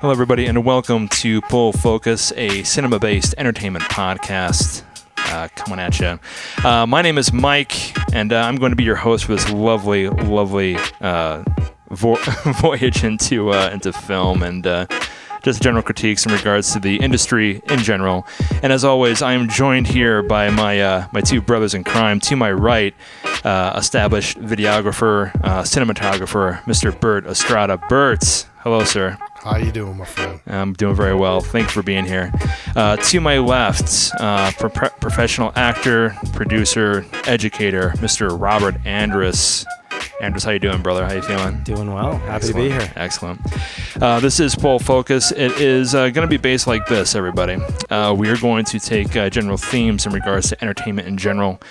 Hello, everybody, and welcome to Full Focus, a cinema-based entertainment podcast coming at you. My name is Mike, and I'm going to be your host for this lovely voyage into film and just general critiques in regards to the industry in general. And as always, I am joined here by my two brothers in crime. To my right, established videographer, cinematographer, Mr. Bert Estrada. Bert, hello, sir. How you doing, my friend? I'm doing very well. Thank you for being here. To my left, professional actor, producer, educator, Mr. Robert Andrus. Andrus, how you doing, brother? How you feeling? Doing well. Happy to be here. Excellent. This is Full Focus. It is going to be based like this, everybody. We are going to take general themes in regards to entertainment in general,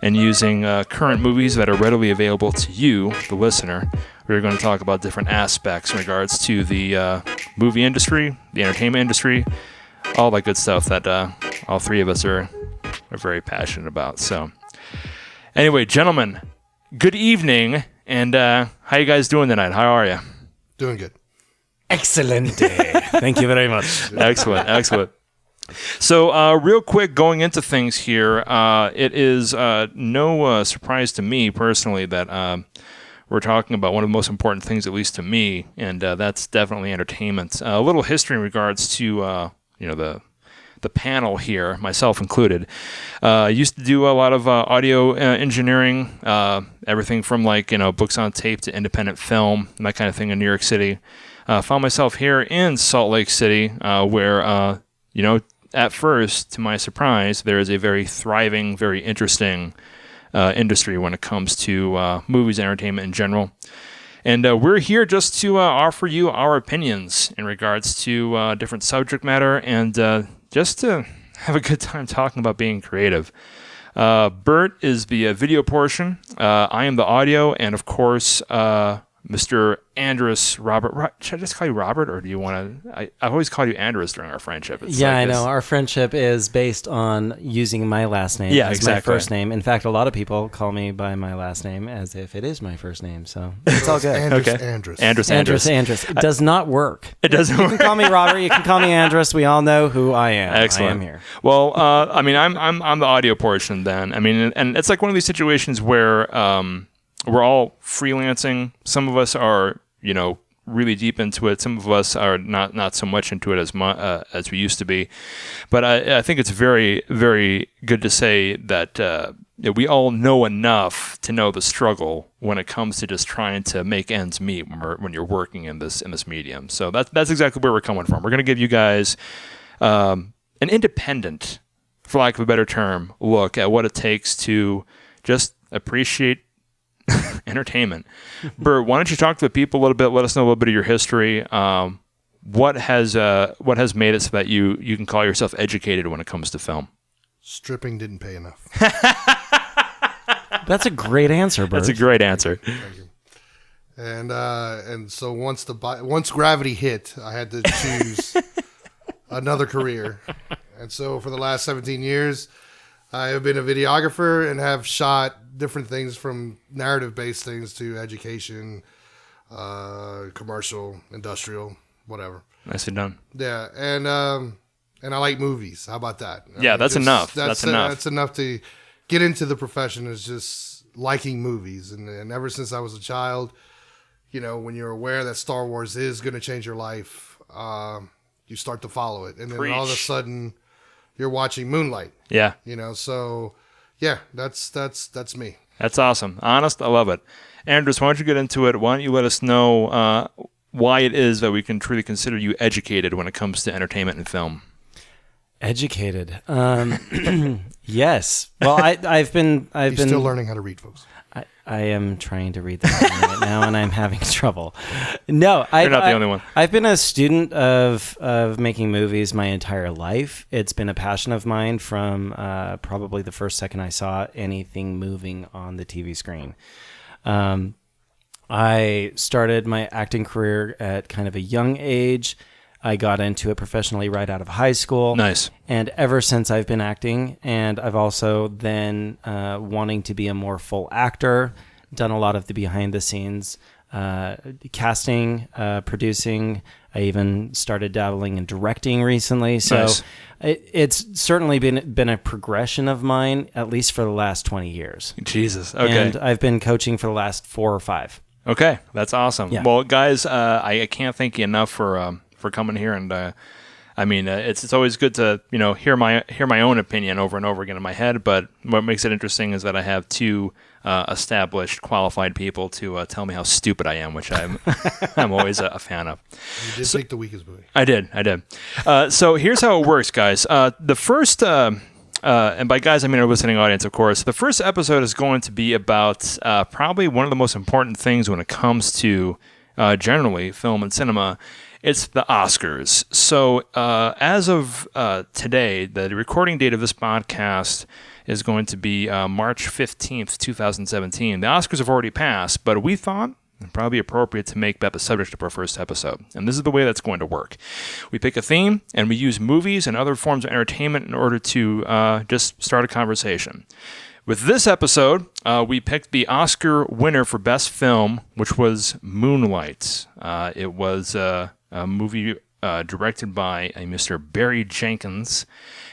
and using current movies that are readily available to you, the listener, we're going to talk about different aspects in regards to the movie industry, the entertainment industry, all that good stuff that all three of us are very passionate about. So, anyway, gentlemen, good evening, and how you guys doing tonight? How are you? Doing good. Excellent day. Thank you very much. Excellent. So, real quick, going into things here, it is no surprise to me personally that we're talking about one of the most important things, at least to me, and that's definitely entertainment. A little history in regards to the panel here, myself included. I used to do a lot of audio engineering, everything from books on tape to independent film, and that kind of thing in New York City. Found myself here in Salt Lake City, where at first, to my surprise, there is a very thriving, very interesting industry when it comes to movies and entertainment in general. And we're here just to offer you our opinions in regards to different subject matter and just to have a good time talking about being creative. Bert is the video portion. I am the audio, and of course, Mr. Andrus, Robert. Should I just call you Robert, or do you want to? I've always called you Andrus during our friendship. I know. Our friendship is based on using my last name as my first name. In fact, a lot of people call me by my last name as if it is my first name. So it's all good. Andrus. It does not work. It doesn't work. You can call me Robert. You can call me Andrus. We all know who I am. Excellent. I am here. Well, I'm the audio portion then. And it's like one of these situations where we're all freelancing. Some of us are, really deep into it. Some of us are not so much into it as we used to be. But I think it's very, very good to say that we all know enough to know the struggle when it comes to just trying to make ends meet when you're working in this medium. So that's exactly where we're coming from. We're going to give you guys an independent, for lack of a better term, look at what it takes to just appreciate entertainment. Bert, why don't you talk to the people a little bit? Let us know a little bit of your history. What has made it so that you can call yourself educated when it comes to film? Stripping didn't pay enough. That's a great answer, Bert. That's a great answer. Thank you. And so once gravity hit, I had to choose another career. And so for the last 17 years, I have been a videographer and have shot different things from narrative-based things to education, commercial, industrial, whatever. Nicely done. Yeah, and I like movies. How about that? That's enough. That's enough. That's enough to get into the profession, is just liking movies. And ever since I was a child, when you're aware that Star Wars is going to change your life, you start to follow it. And then all of a sudden, you're watching Moonlight. Yeah. So yeah, that's me. That's awesome. Honest, I love it. Andrus, why don't you get into it? Why don't you let us know why it is that we can truly consider you educated when it comes to entertainment and film? Educated. Yes. Well, I've been still learning how to read, folks. I am trying to read that right now, and I'm having trouble. No, you're not the only one. I've been a student of making movies my entire life. It's been a passion of mine from probably the first second I saw anything moving on the TV screen. I started my acting career at kind of a young age. I got into it professionally right out of high school. Nice. And ever since I've been acting, and I've also then wanting to be a more full actor, done a lot of the behind the scenes casting, producing, I even started dabbling in directing recently. So Nice. it's certainly been a progression of mine, at least for the last 20 years. Jesus. Okay. And I've been coaching for the last 4 or 5. Okay, that's awesome. Yeah. Well, guys, I can't thank you enough for coming here, and I mean, it's always good to hear my own opinion over and over again in my head. But what makes it interesting is that I have 2 established, qualified people to tell me how stupid I am, which I'm I'm always a fan of. You did pick the weakest movie. I did. So here's how it works, guys. The first. And by guys, I mean our listening audience, of course. The first episode is going to be about probably one of the most important things when it comes to generally film and cinema. It's the Oscars. So as of today, the recording date of this podcast is going to be March 15th, 2017. The Oscars have already passed, but we thought it'd probably be appropriate to make that the subject of our first episode. And this is the way that's going to work. We pick a theme, and we use movies and other forms of entertainment in order to just start a conversation. With this episode, we picked the Oscar winner for Best Film, which was Moonlight. It was a movie directed by a Mr. Barry Jenkins,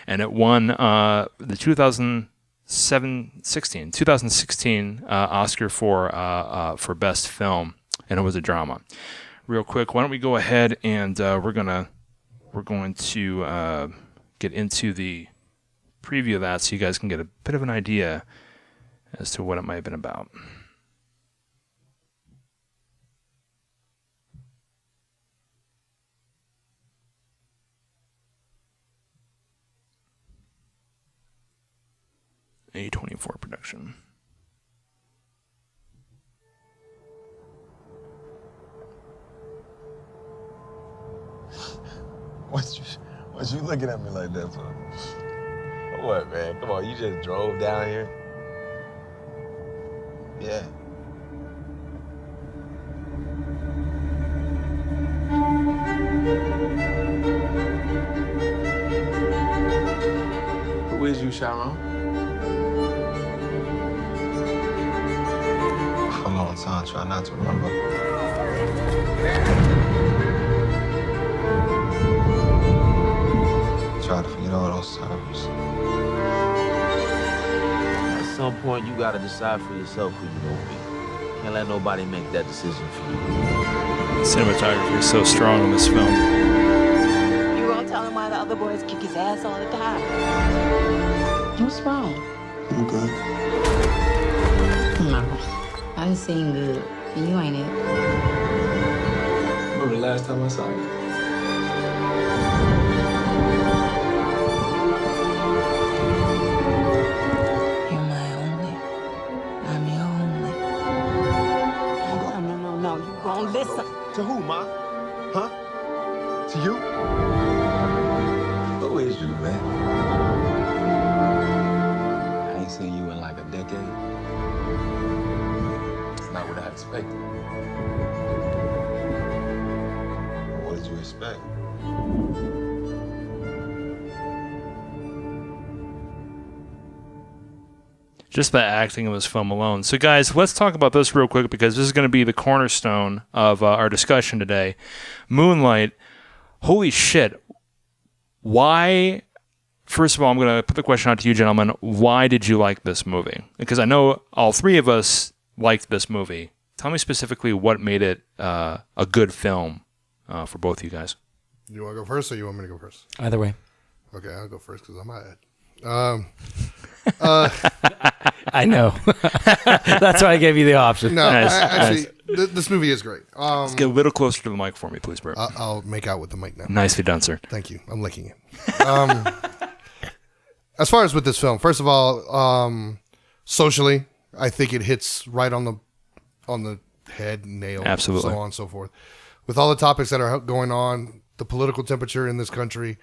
and it won the 2016 Oscar for Best Film, and it was a drama. Real quick, why don't we go ahead and we're going to get into the preview of that so you guys can get a bit of an idea as to what it might have been about. A24 production. What you looking at me like that for? What, man? Come on, you just drove down here? Yeah. Who is you, Sharon? For a long time, try not to remember. Try to forget all those times. At some point, you gotta decide for yourself who you're gonna be. Can't let nobody make that decision for you. Cinematography is so strong in this film. You gonna tell him why the other boys kick his ass all the time? What's wrong? I'm good. No, I done seen good, and you ain't it. Remember the last time I saw you? You're my only. I'm your only. No, you gonna listen. To who, Ma? Huh? To you? Who is you, man? I ain't seen you in like a decade. It's not what I expected. What did you expect? Just the acting of this film alone. So, guys, let's talk about this real quick because this is going to be the cornerstone of our discussion today. Moonlight. Holy shit. Why? First of all, I'm going to put the question out to you, gentlemen. Why did you like this movie? Because I know all 3 of us liked this movie. Tell me specifically what made it a good film for both of you guys. You want to go first, or you want me to go first? Either way. Okay, I'll go first because I'm ahead. I know. That's why I gave you the option. No, Nice, actually, this movie is great. Let's get a little closer to the mic for me, please, Bert. I'll make out with the mic now. Nicely done, sir. Thank you. I'm licking it. As far as with this film, first of all, socially, I think it hits right on the head, nail, Absolutely. so on and so forth. With all the topics that are going on, the political temperature in this country,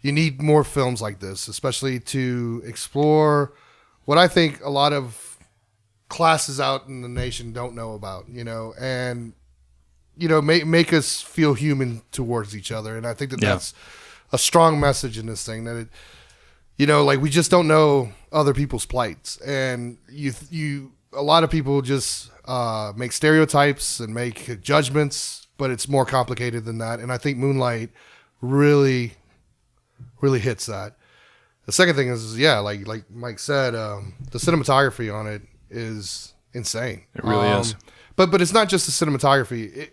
you need more films like this, especially to explore what I think a lot of classes out in the nation don't know about, and make us feel human towards each other. And I think that's a strong message in this thing, that it, we just don't know other people's plights, and a lot of people just make stereotypes and make judgments but it's more complicated than that. And I think Moonlight really, really hits that. The second thing is, like Mike said, the cinematography on it is insane. It really is. But it's not just the cinematography.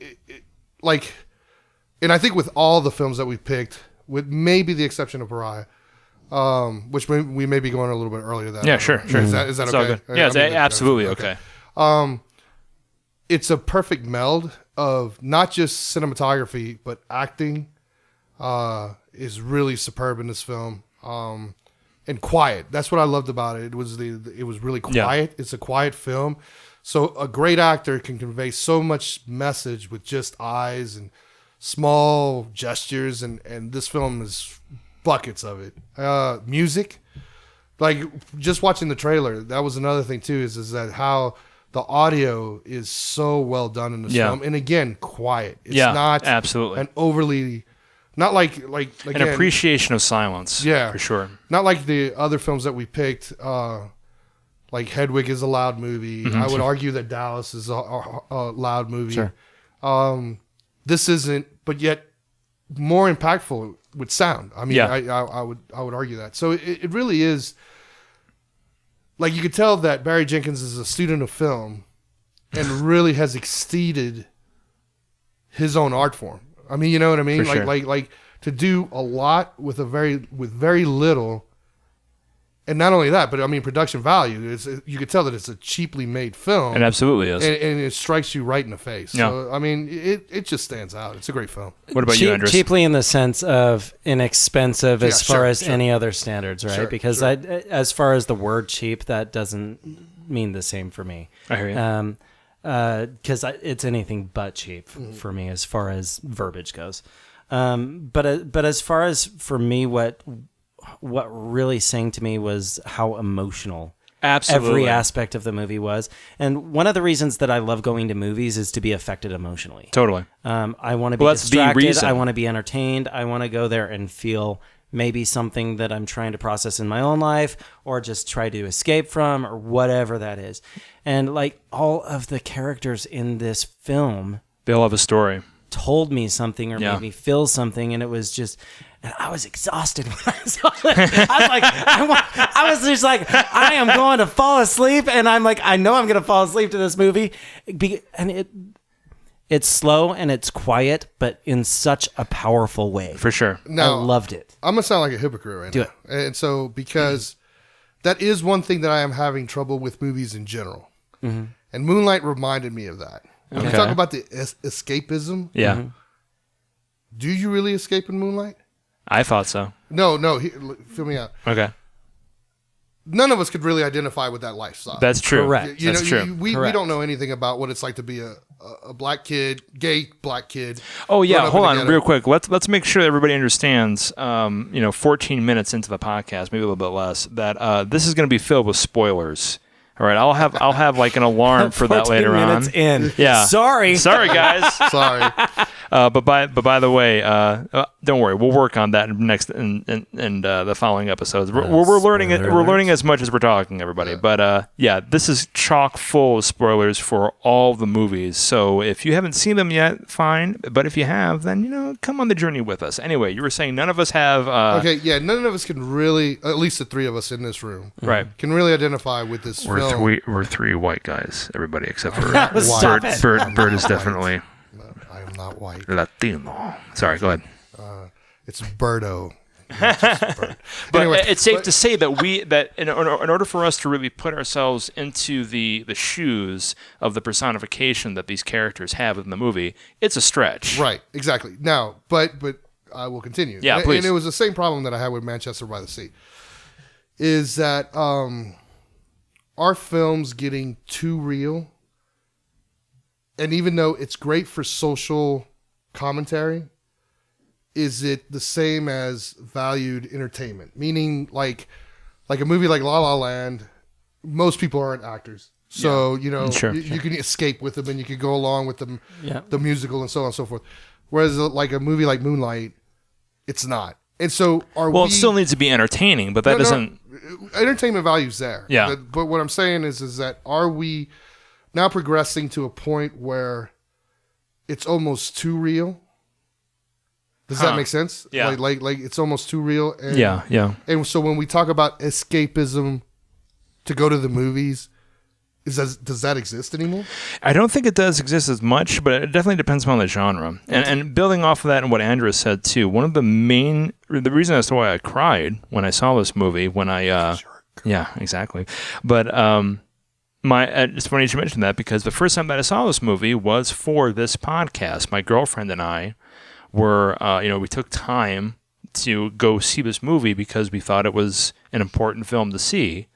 And I think with all the films that we picked, with maybe the exception of Pariah, which we may be going a little bit earlier than that. Yeah, sure. Is that It's okay? all good. Yeah, it's absolutely okay. It's a perfect meld of not just cinematography, but acting is really superb in this film. And quiet. That's what I loved about it. It was really quiet. Yeah. It's a quiet film. So a great actor can convey so much message with just eyes and small gestures, and this film is buckets of it. Music, like just watching the trailer, that was another thing too, is that how the audio is so well done in this film. And again, quiet. It's not absolutely an overly, not like again, an appreciation of silence. Yeah, for sure. Not like the other films that we picked. Like Hedwig is a loud movie. I would argue that Dallas is a loud movie. Sure. This isn't, but yet more impactful with sound. I mean, I would argue that. So it really is. Like you could tell that Barry Jenkins is a student of film, and really has exceeded his own art form. I mean, you know what I mean? For like to do a lot with very little. And not only that, but I mean, production value. You could tell that it's a cheaply made film. It absolutely is. And it strikes you right in the face. Yeah. So, I mean, it just stands out. It's a great film. What about you, Andrus? Cheaply in the sense of inexpensive as far as any other standards, right? Because as far as the word cheap, that doesn't mean the same for me. I hear you. Because it's anything but cheap for me as far as verbiage goes. But as far as for me, what really sang to me was how emotional every aspect of the movie was. And one of the reasons that I love going to movies is to be affected emotionally. Totally. I want to be distracted. I want to be entertained. I want to go there and feel maybe something that I'm trying to process in my own life, or just try to escape from, or whatever that is. And like all of the characters in this film, they all have a story. Told me something or made me feel something, and it was just, and I was exhausted when I saw it. I was just like, I am going to fall asleep, and I'm like, I know I'm going to fall asleep to this movie, and it's slow and it's quiet, but in such a powerful way. For sure. Now, I loved it. I'm gonna sound like a hypocrite right now. And so because that is one thing that I am having trouble with movies in general, and Moonlight reminded me of that. When you talk about the escapism, do you really escape in Moonlight? I thought so. No, fill me out. Okay. None of us could really identify with that lifestyle. That's true. Correct. That's true. We don't know anything about what it's like to be a black kid, gay black kid. Oh yeah, hold on, real quick. Let's make sure everybody understands. 14 minutes into the podcast, maybe a little bit less, that this is going to be filled with spoilers. All right, I'll have like an alarm for that later 14 minutes on. In. Yeah. Sorry, guys. Sorry. But by the way, don't worry. We'll work on that next and the following episodes. We're learning it. We're learning as much as we're talking, everybody. But this is chock full of spoilers for all the movies. So if you haven't seen them yet, fine. But if you have, then come on the journey with us. Anyway, you were saying none of us have. None of us can really, at least the three of us in this room, right, can really identify with this film. We're three white guys, everybody except for Bert. Bert is definitely. I am not white. Latino. Sorry, go ahead. It's Berto. But anyway, it's safe to say that in order for us to really put ourselves into the shoes of the personification that these characters have in the movie, it's a stretch. Right. Exactly. Now, but I will continue. Yeah, please. And it was the same problem that I had with Manchester by the Sea. Is that our films getting too real? And even though it's great for social commentary, is it the same as valued entertainment? Meaning, like a movie like La La Land, most people aren't actors. So, you can escape with them and you can go along with them, the musical and so on and so forth. Whereas like a movie like Moonlight, it's not. And so it still needs to be entertaining, but that doesn't... entertainment value's there. Yeah. But what I'm saying is that are we now progressing to a point where it's almost too real. Does that make sense? Yeah. Like it's almost too real. And, Yeah. And so when we talk about escapism to go to the movies, does that exist anymore? I don't think it does exist as much, but it definitely depends on the genre. And building off of that and what Andrus said too, the reason as to why I cried when I saw this movie, yeah, exactly. But it's funny you mentioned that, because the first time that I saw this movie was for this podcast. My girlfriend and I were, we took time to go see this movie because we thought it was an important film to see.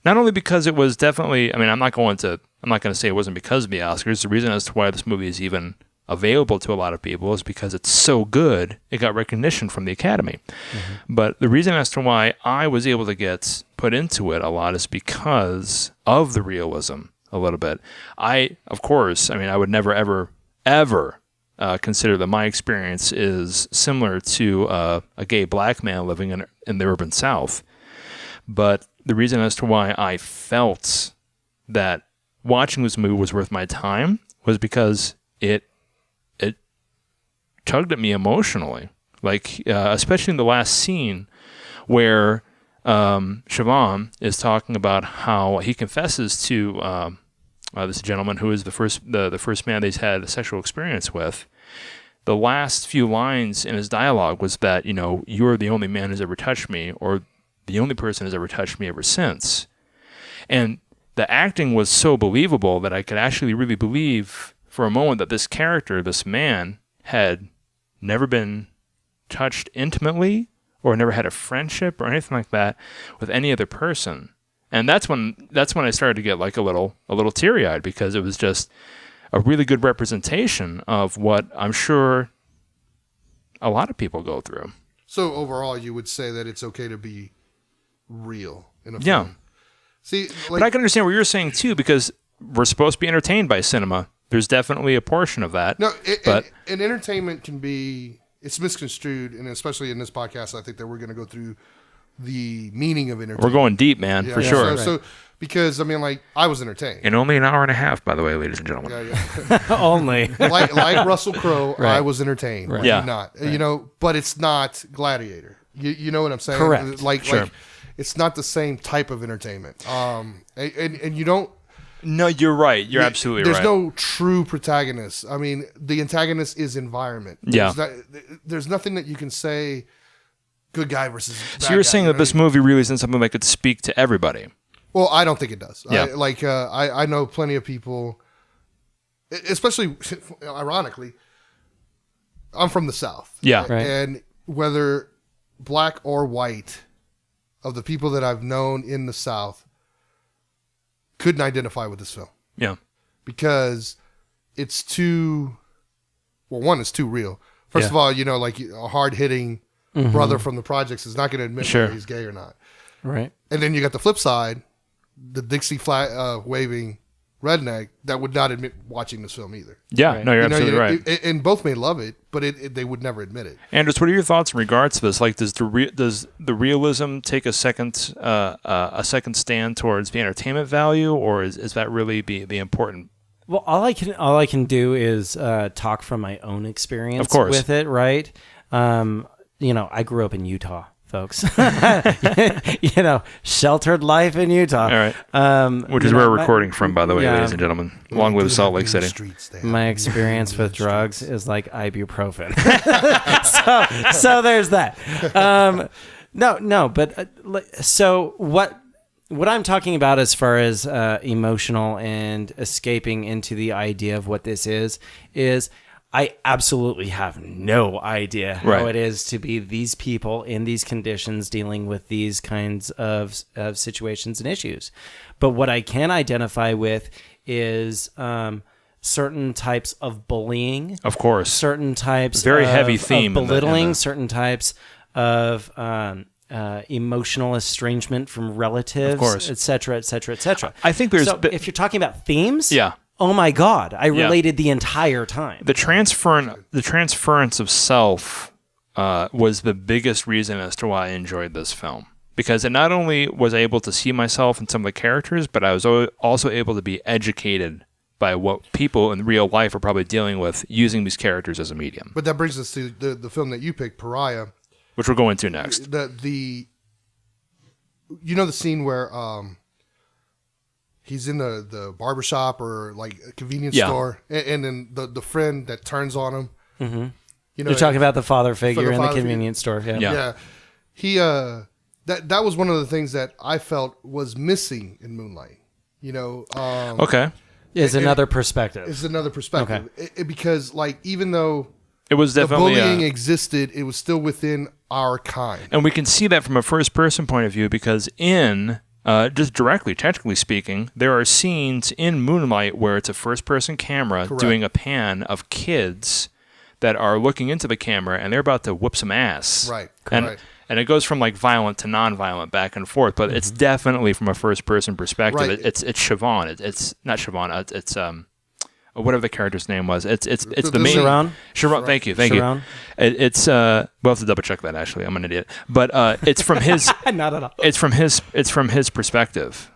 Not only because it was definitely, I'm not going to say it wasn't because of the Oscars. The reason as to why this movie is even available to a lot of people is because it's so good, it got recognition from the Academy. Mm-hmm. But the reason as to why I was able to get put into it a lot is because of the realism a little bit. I would never, ever consider that my experience is similar to a gay black man living in the urban South. But the reason as to why I felt that watching this movie was worth my time was because it tugged at me emotionally. Like, especially in the last scene where Siobhan is talking about how he confesses to this gentleman who is the first man that he's had a sexual experience with. The last few lines in his dialogue was that, you're the only man who's ever touched me, or the only person who's ever touched me ever since. And the acting was so believable that I could actually really believe for a moment that this character, this man, had never been touched intimately or never had a friendship or anything like that with any other person. And that's when I started to get like a little teary-eyed, because it was just a really good representation of what I'm sure a lot of people go through. So overall, you would say that it's okay to be real in a film. Yeah. See, but I can understand what you're saying too, because we're supposed to be entertained by cinema. There's definitely a portion of that. No, and entertainment it's misconstrued, and especially in this podcast, I think that we're going to go through the meaning of entertainment. We're going deep, man, for sure. So because I was entertained. In only an hour and a half, by the way, ladies and gentlemen. Yeah. Only. like Russell Crowe, right. I was entertained. Right. Yeah. Not, but it's not Gladiator. You know what I'm saying? Correct. Like it's not the same type of entertainment. And you don't. No, you're right. You're absolutely right. There's no true protagonist. The antagonist is environment. There's nothing that you can say. Good guy versus bad guy. So you're saying that this movie really isn't something that could speak to everybody? Well, I don't think it does. Yeah. I know plenty of people, especially ironically, I'm from the South. Yeah. Right. And whether black or white, of the people that I've known in the South, couldn't identify with this film. Yeah. Because it's too, one, it's too real. First of all, like a hard-hitting brother from the projects is not going to admit whether he's gay or not. Right. And then you got the flip side, the Dixie flag waving redneck that would not admit watching this film either. Yeah, right. No, you're absolutely right. And both may love it, but they would never admit it. Andrus, what are your thoughts in regards to this? Like, does the realism take a second stand towards the entertainment value, or is that really the important? Well, all I can do is talk from my own experience with it, right? I grew up in Utah, folks. Sheltered life in Utah. All right. Which is where we're recording from, by the way, ladies and gentlemen, along with Salt Lake City. My experience with drugs is like ibuprofen. so there's that. So what I'm talking about as far as emotional and escaping into the idea of what this is I absolutely have no idea how it is to be these people in these conditions dealing with these kinds of situations and issues. But what I can identify with is certain types of bullying. Of course. Certain types Very heavy theme of belittling, certain types of emotional estrangement from relatives, of course, et cetera, et cetera, et cetera. I think there's... So if you're talking about themes... Yeah. Oh my God! I related the entire time. The transference of self was the biggest reason as to why I enjoyed this film, because it not only was I able to see myself in some of the characters, but I was also able to be educated by what people in real life are probably dealing with using these characters as a medium, But that brings us to the film that you picked, Pariah. which we're going to next. The you know the scene where he's in the barbershop or like a convenience Yeah. store, and then the friend that turns on him. Mm-hmm. You know, You're talking about the father figure in the father convenience store. Yeah. Yeah. He that was one of the things that I felt was missing in Moonlight. You know, Okay. Is another perspective. It's another perspective. Because like even though It was the definitely bullying existed, it was still within our kind. and we can see that from a first-person point of view because in just directly, technically speaking, there are scenes in Moonlight where it's a first-person camera Correct. doing a pan of kids that are looking into the camera and they're about to whoop some ass. Right. And, Right. and it goes from like violent to non-violent back and forth, but it's definitely from a first-person perspective. Right. It's Siobhan. It's not Siobhan. It's whatever the character's name was. It's the the main Sharon? Sharon. Thank you. Sharon? It's we'll have to double check that. Actually, I'm an idiot. But it's from his. Not at all. It's from his perspective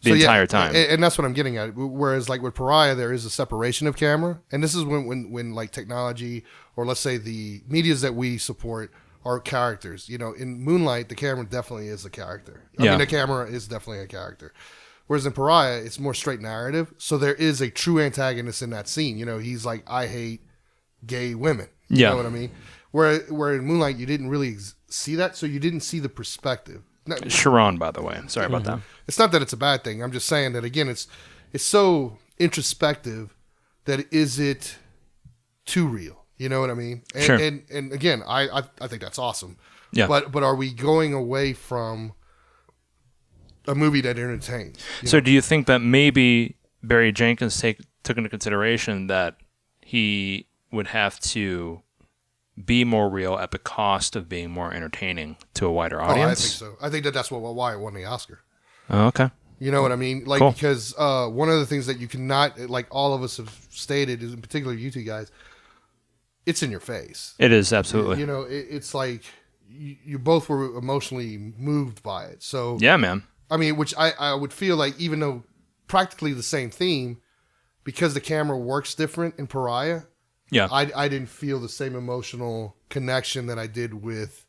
the So, yeah, entire time. and that's what I'm getting at. Whereas, like with Pariah, there is a separation of camera, and this is when like technology, or let's say the medias that we support, are characters. You know, in Moonlight, the camera definitely is a character. I Yeah. mean, the camera is definitely a character. Whereas in Pariah, it's more straight narrative. So there is a true antagonist in that scene. You know, he's like, I hate gay women. You Yeah. know what I mean? Where in Moonlight, you didn't really see that, so you didn't see the perspective. Sharon, by the way. Sorry about that. It's not that it's a bad thing. I'm just saying that again, it's so introspective that is it too real? You know what I mean? And, Sure. And again, I think that's awesome. Yeah. But are we going away from a movie that entertains? So, do you think that maybe Barry Jenkins took into consideration that he would have to be more real at the cost of being more entertaining to a wider Oh, I audience? think so. I think that's why it won the Oscar. Oh, okay. You know what I mean? Like, Cool. because one of the things that you cannot, like all of us have stated, is in particular you two guys, it's in your face. It is absolutely. You know, it's like you both were emotionally moved by it. So, Yeah, man. I mean, which I would feel like even though practically the same theme, because the camera works different in Pariah, Yeah. I didn't feel the same emotional connection that I did with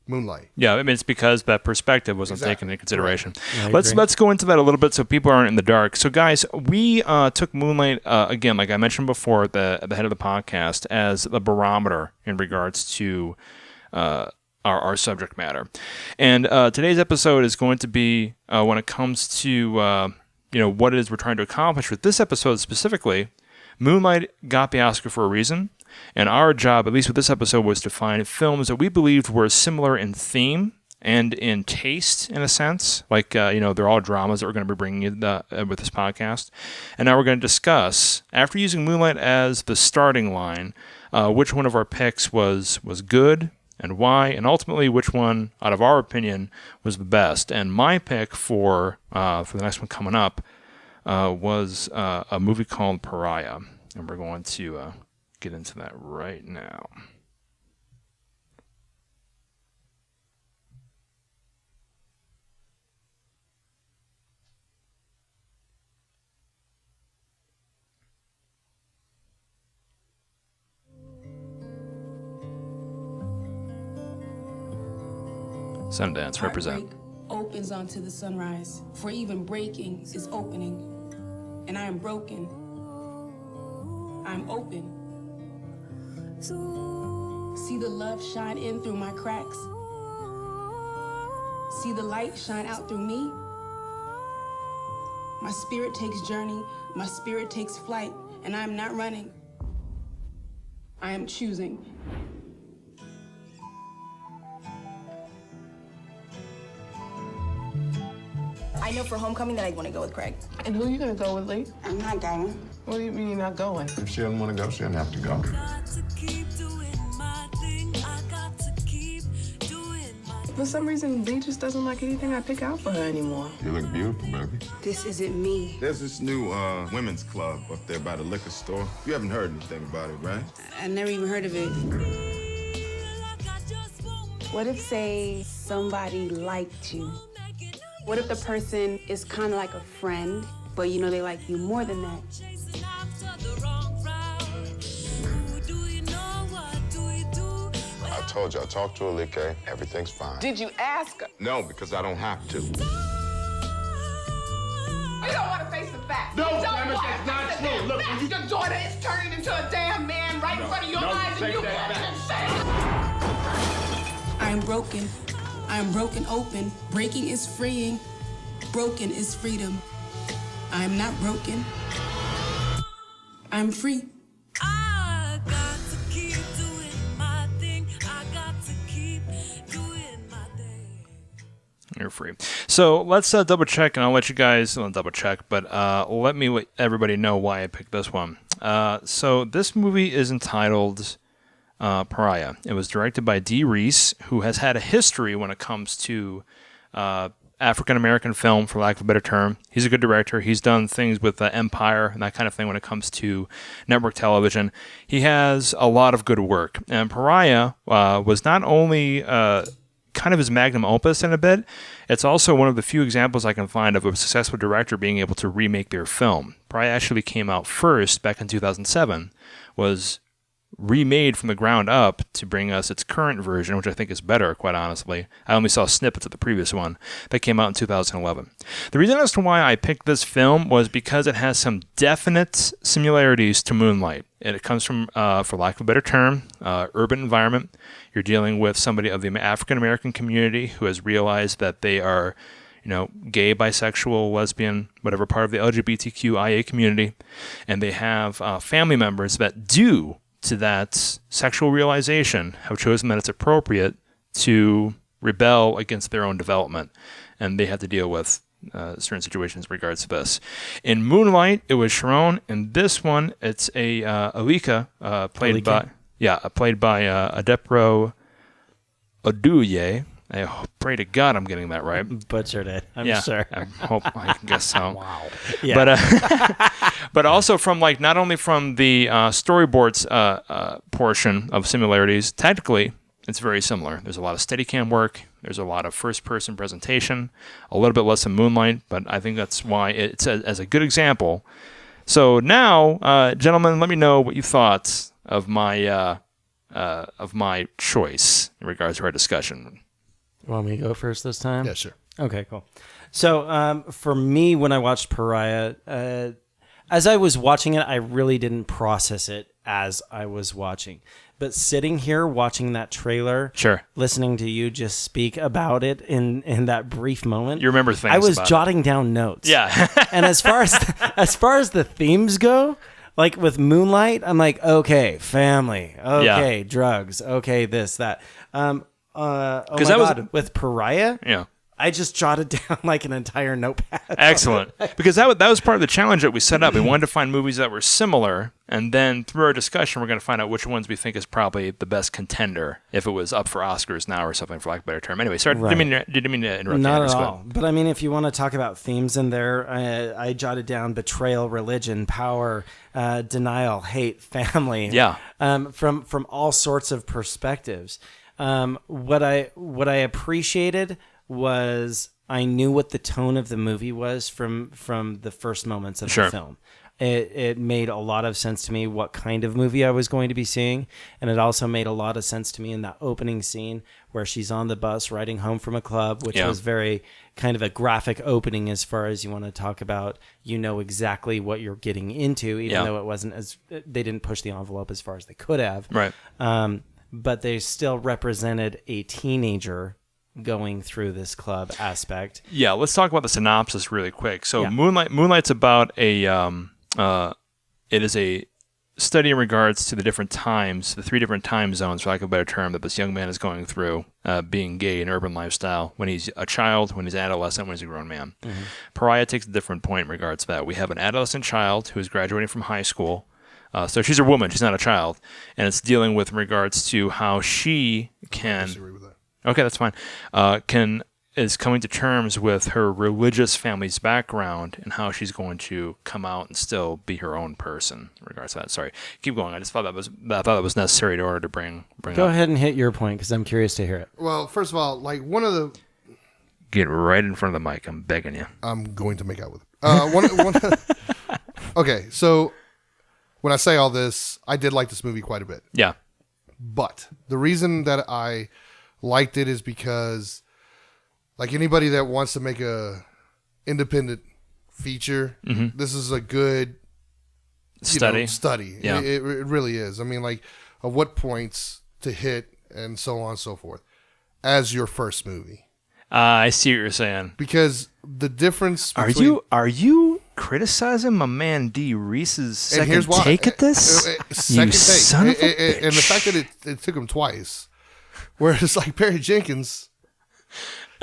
Moonlight. Yeah, I mean it's because that perspective wasn't Exactly. taken into consideration. I Let's agree. let's go into that a little bit so people aren't in the dark. So guys, we took Moonlight again, like I mentioned before, at the head of the podcast, as the barometer in regards to our subject matter. And today's episode is going to be when it comes to what it is we're trying to accomplish with this episode specifically. Moonlight got the Oscar for a reason. And our job, at least with this episode, was to find films that we believed were similar in theme and in taste, in a sense. Like, they're all dramas that we're going to be bringing you with this podcast. And now we're going to discuss, after using Moonlight as the starting line, which one of our picks was good and why, and ultimately which one, out of our opinion, was the best. And my pick for the next one coming up was a movie called Pariah. And we're going to get into that right now. Sundance represent. Heartbreak opens onto the sunrise, for even breaking is opening. And I am broken. I'm open. See the love shine in through my cracks. See the light shine out through me. My spirit takes journey, my spirit takes flight, and I am not running. I am choosing. I know for homecoming that I want to go with Craig. And who are you gonna go with, Lee? I'm not going. What do you mean you're not going? If she doesn't want to go, she doesn't have to go. For some reason, Lee just doesn't like anything I pick out for her anymore. You look beautiful, baby. This isn't me. There's this new women's club up there by the liquor store. You haven't heard anything about it, right? I never even heard of it. What if, say, somebody liked you? What if the person is kind of like a friend, but they like you more than that? told you, I talked to Alike. Everything's fine. Did you ask her? No, because I don't have to. You don't want to face the facts. No, You don't damn it, wanna that's not face the true. damn Look, facts. you- Your daughter is turning into a damn man right in front of your eyes, and you can't even say it. I am broken. I am broken open. Breaking is freeing. Broken is freedom. I am not broken. I'm free. I got to keep doing my thing. I got to keep doing my thing. You're free. So let's double check, and I'll let you guys double check, but let me let everybody know why I picked this one. So this movie is entitled Pariah. It was directed by Dee Reese, who has had a history when it comes to African-American film, for lack of a better term. He's a good director. He's done things with Empire and that kind of thing when it comes to network television. He has a lot of good work. And Pariah was not only kind of his magnum opus in a bit, it's also one of the few examples I can find of a successful director being able to remake their film. Pariah actually came out first back in 2007, was remade from the ground up to bring us its current version, which I think is better, quite honestly. I only saw snippets of the previous one that came out in 2011. The reason as to why I picked this film was because it has some definite similarities to Moonlight. It comes from, for lack of a better term, urban environment. You're dealing with somebody of the African-American community who has realized that they are, gay, bisexual, lesbian, whatever part of the LGBTQIA community, and they have family members that due to that sexual realization have chosen that it's appropriate to rebel against their own development, and they have to deal with certain situations in regards to this. In Moonlight, it was Sharon. In this one, it's a Alika, played by Adepro Oduye. I pray to God I'm getting that right. Butchered it, I'm sure. I guess so. Wow. Yeah. But also from not only from the storyboards portion of similarities, technically it's very similar. There's a lot of Steadicam work. There's a lot of first-person presentation. A little bit less than Moonlight, but I think that's why it's as a good example. So now, gentlemen, let me know what you thought of my choice in regards to our discussion. You want me to go first this time? Yeah, sure. Okay, cool. So for me, when I watched Pariah, as I was watching it, I really didn't process it as I was watching. But sitting here watching that trailer, sure, listening to you just speak about it in that brief moment, you remember things. I was jotting down notes. Yeah. And as far as the themes go, like with Moonlight, I'm like, okay, family, okay, drugs, okay, this, that. With Pariah, I just jotted down like an entire notepad. Excellent, because that was part of the challenge that we set up. We wanted to find movies that were similar, and then through our discussion, we're going to find out which ones we think is probably the best contender if it was up for Oscars now or something, for lack of a better term. Anyway, sorry, didn't mean to interrupt. Not at all. But I mean, if you want to talk about themes in there, I jotted down betrayal, religion, power, denial, hate, family. Yeah. From all sorts of perspectives. What I appreciated was I knew what the tone of the movie was from the first moments of the film. It made a lot of sense to me what kind of movie I was going to be seeing, and it also made a lot of sense to me in that opening scene where she's on the bus riding home from a club, which was very kind of a graphic opening as far as you want to talk about, exactly what you're getting into, even though it wasn't they didn't push the envelope as far as they could have. Right. But they still represented a teenager going through this club aspect. Yeah, let's talk about the synopsis really quick. So Moonlight's about it is a study in regards to the different times, the 3 different time zones, for lack of a better term, that this young man is going through, being gay in urban lifestyle, when he's a child, when he's an adolescent, when he's a grown man. Mm-hmm. Pariah takes a different point in regards to that. We have an adolescent child who is graduating from high school. So she's a woman, she's not a child, and it's dealing with in regards to how she can. I disagree with that. Okay, that's fine. Is coming to terms with her religious family's background and how she's going to come out and still be her own person in regards to that. Sorry, keep going. I just thought that was necessary in order to bring. Go ahead and hit your point because I'm curious to hear it. Well, first of all, one of the. Get right in front of the mic. I'm begging you. I'm going to make out with it. Okay, so when I say all this, I did like this movie quite a bit. Yeah. But the reason that I liked it is because, like anybody that wants to make a independent feature, this is a good study. Yeah. It really is. I mean, like, of what points to hit and so on and so forth as your first movie. I see what you're saying. Because the difference Are you criticizing my man D. Reese's second take at this? Second you take. son of a And the fact that it took him twice. Whereas like Barry Jenkins,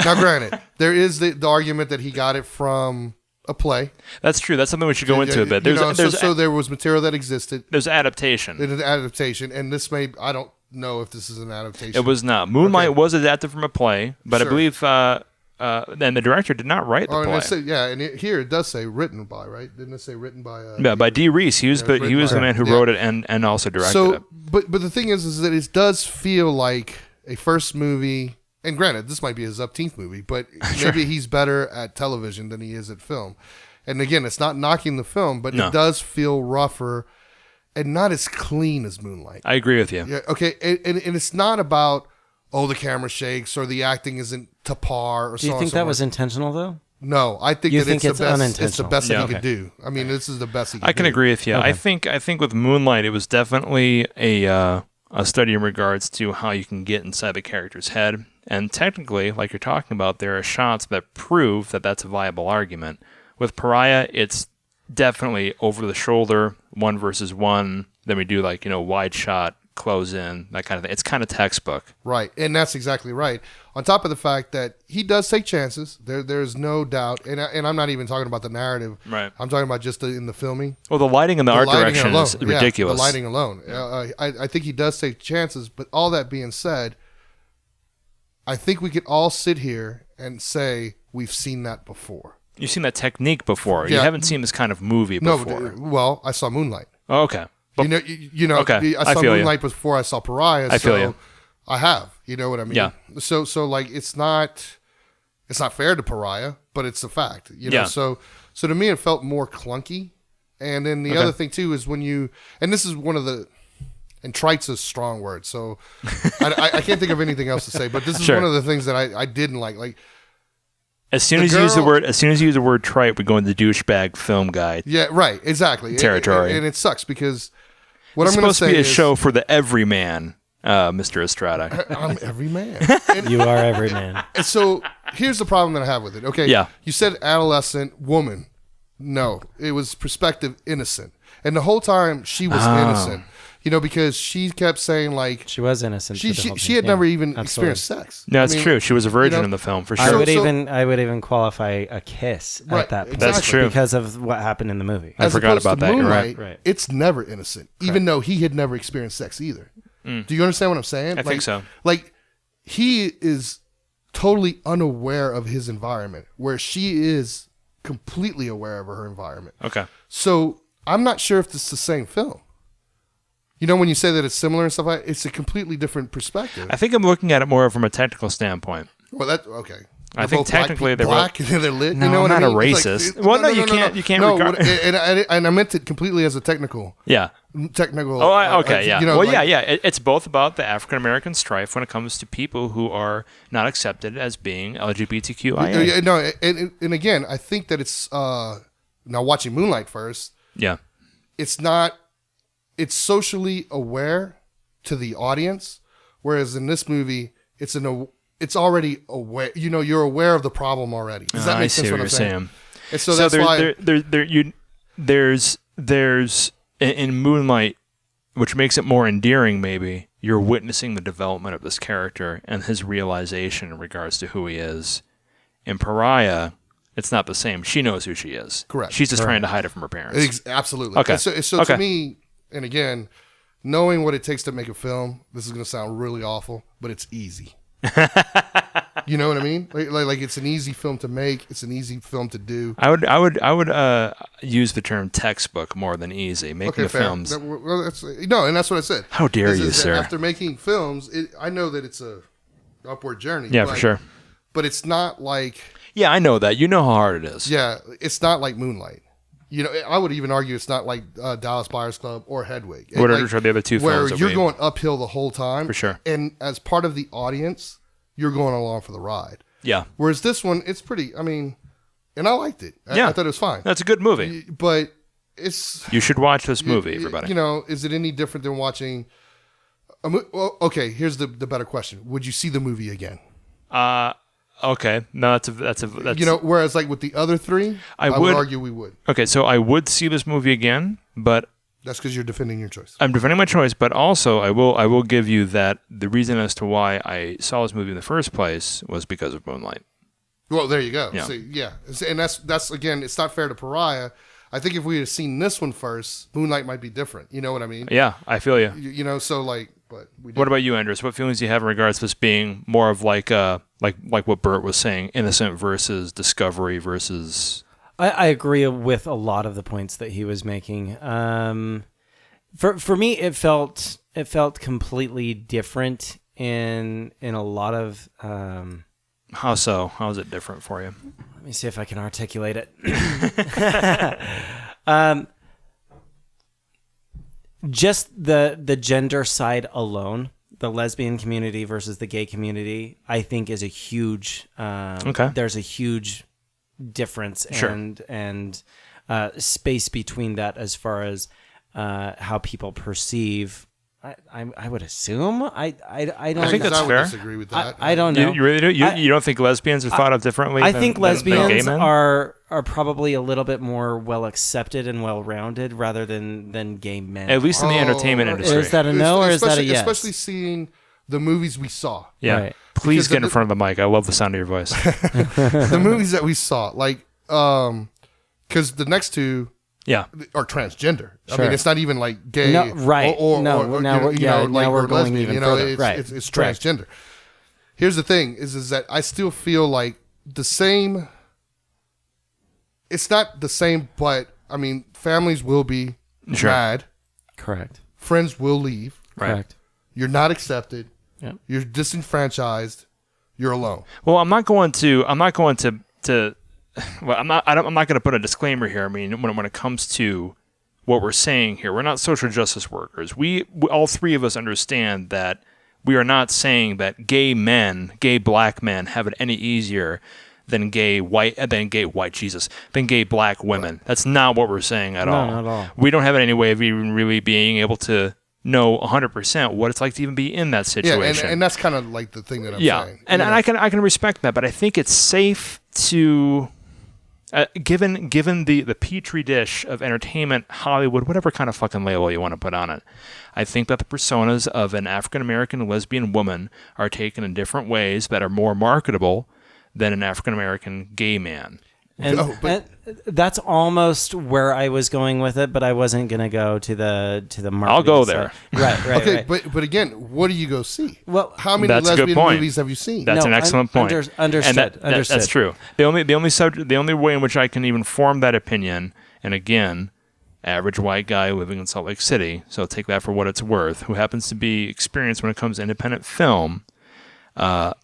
now granted, there is the argument that he got it from a play. That's true. That's something we should go into a bit. So there was material that existed. There's adaptation. There's an adaptation, and this I don't know if this is an adaptation. It was not. Moonlight was adapted from a play, but I believe and the director did not write the play. Here it does say written by, right? Didn't it say written by? Yeah, by D. Reese. He was the man who wrote it and also directed it. But the thing is that it does feel like a first movie. And granted, this might be his 18th movie, but maybe he's better at television than he is at film. And again, it's not knocking the film, but it does feel rougher and not as clean as Moonlight. I agree with you. Yeah. Okay. And it's not about, the camera shakes or the acting isn't to par or Do you think that was intentional, though? No, I think it's the best. unintentional? It's the best that he could do. I mean, this is the best he could do. I can agree with you. Okay. I think with Moonlight, it was definitely a study in regards to how you can get inside the character's head. And technically, like you're talking about, there are shots that prove that that's a viable argument. With Pariah, it's definitely over the shoulder, 1 versus 1. Then we do wide shot, close in, that kind of thing. It's kind of textbook. Right. And that's exactly right. On top of the fact that he does take chances. There's no doubt. And I'm not even talking about the narrative. Right. I'm talking about just in the filming. Well, the lighting and the art direction alone. is ridiculous. The lighting alone. I think he does take chances. But all that being said, I think we could all sit here and say we've seen that before. You've seen that technique before. Yeah. You haven't seen this kind of movie before. No, well, I saw Moonlight. Oh, okay. But, okay. I saw feel Moonlight before I saw Pariah. I feel you. I have. You know what I mean? Yeah. So like it's not fair to Pariah, but it's a fact. Yeah. So to me it felt more clunky. And then the other thing too is and this is one of the. And trite's a strong word, so I can't think of anything else to say. But this is one of the things that I didn't like. Like as soon as you use the word trite, we go into douchebag film guy. Yeah, right, exactly. Territory, and it sucks because what I'm going to say is supposed to be a show for the everyman, Mr. Estrada. I'm every man. You are every man. And so here's the problem that I have with it. Okay, yeah. You said adolescent woman. No, it was prospective innocent, and the whole time she was innocent. Because she kept saying like she was innocent. She had never even experienced sex. No, it's true. She was a virgin in the film for sure. I would even qualify a kiss at that point. That's true because of what happened in the movie. I forgot about that. Moonlight, You're right. It's never innocent, even though he had never experienced sex either. Do you understand what I'm saying? I think so. Like he is totally unaware of his environment, where she is completely aware of her environment. Okay. So I'm not sure if this is the same film. When you say that it's similar and stuff like that, it's a completely different perspective. I think I'm looking at it more from a technical standpoint. Well, that's okay. I think technically they're black and they're lit. No, you know what I'm not I mean? a racist. Like, you can't regard. And I meant it completely as a technical. Yeah. Technical. Oh, okay, yeah. It's both about the African American strife when it comes to people who are not accepted as being LGBTQIA. No, and again, I think that it's now watching Moonlight first. Yeah. It's not. It's socially aware to the audience, whereas in this movie, it's already aware. You're aware of the problem already. Does that make sense? What I'm saying? And so that's why there's in Moonlight, which makes it more endearing. Maybe you're witnessing the development of this character and his realization in regards to who he is. In Pariah, it's not the same. She knows who she is. Correct. She's just trying to hide it from her parents. Absolutely. Okay. So to me. And again, knowing what it takes to make a film, this is going to sound really awful, but it's easy. You know what I mean? Like it's an easy film to make. It's an easy film to do. I would use the term textbook more than easy. Making films. And that's what I said. How dare you, sir? After making films, I know that it's a upward journey. Yeah, for sure. But it's not like. Yeah, I know that. You know how hard it is. Yeah, it's not like Moonlight. I would even argue it's not like Dallas Buyers Club or Hedwig. What are the other two where films that you're going uphill the whole time. For sure. And as part of the audience, you're going along for the ride. Yeah. Whereas this one, it's pretty, and I liked it. I thought it was fine. That's a good movie. But you should watch this movie, everybody. Is it any different than watching well, okay, here's the better question. Would you see the movie again? Okay. No, that's whereas like with the other three, I would argue we would. Okay, so I would see this movie again, but that's because you're defending your choice. I'm defending my choice, but also I will give you that the reason as to why I saw this movie in the first place was because of Moonlight. Well, there you go. Yeah. See, and that's again, it's not fair to Pariah. I think if we had seen this one first, Moonlight might be different. You know what I mean? Yeah, I feel you. So like, but what about you, Andrus? What feelings do you have in regards to this being more of like what Bert was saying, innocent versus discovery versus? I agree with a lot of the points that he was making. For me, it felt completely different in a lot of. How so? How is it different for you? Let me see if I can articulate it. Just the gender side alone, the lesbian community versus the gay community, I think is a huge. There's a huge difference and space between that as far as how people perceive. I would assume I don't. I think that's fair. I would disagree with that. I don't know. You really do? You don't think lesbians are thought of differently? I think lesbians than gay men? are probably a little bit more well accepted and well rounded rather than gay men. At least in the entertainment industry. Is that a no or is that a yes? Especially seeing the movies we saw. Yeah. Right. Please get in front of the mic. I love the sound of your voice. The movies that we saw, like, because the next two. Yeah, are transgender. Sure. I mean, it's not even like gay, no, right? Now we're going lesbian, even further. Right. It's transgender. Here's the thing: is that I still feel like the same. It's not the same, but I mean, families will be mad. Correct. Friends will leave. Correct. You're not accepted. Yep. You're disenfranchised. You're alone. Well, I'm not going to. Well, I'm not going to put a disclaimer here. I mean, when it comes to what we're saying here, we're not social justice workers. We all three of us understand that we are not saying that gay black men have it any easier than gay black women. That's not what we're saying at all. Not at all. We don't have any way of even really being able to know 100% what it's like to even be in that situation. Yeah, and that's kind of like the thing that I'm saying. And I can respect that, but I think it's safe to. Given the petri dish of entertainment, Hollywood, whatever kind of fucking label you want to put on it, I think that the personas of an African-American lesbian woman are taken in different ways that are more marketable than an African-American gay man. And that's almost where I was going with it, but I wasn't going to go to the marketing I'll go side. there. Right. Okay, but again, what do you go see? Well, how many lesbian movies have you seen? That's an excellent point. Understood. That's true. The only way in which I can even form that opinion, and again, average white guy living in Salt Lake City, so take that for what it's worth, who happens to be experienced when it comes to independent film, not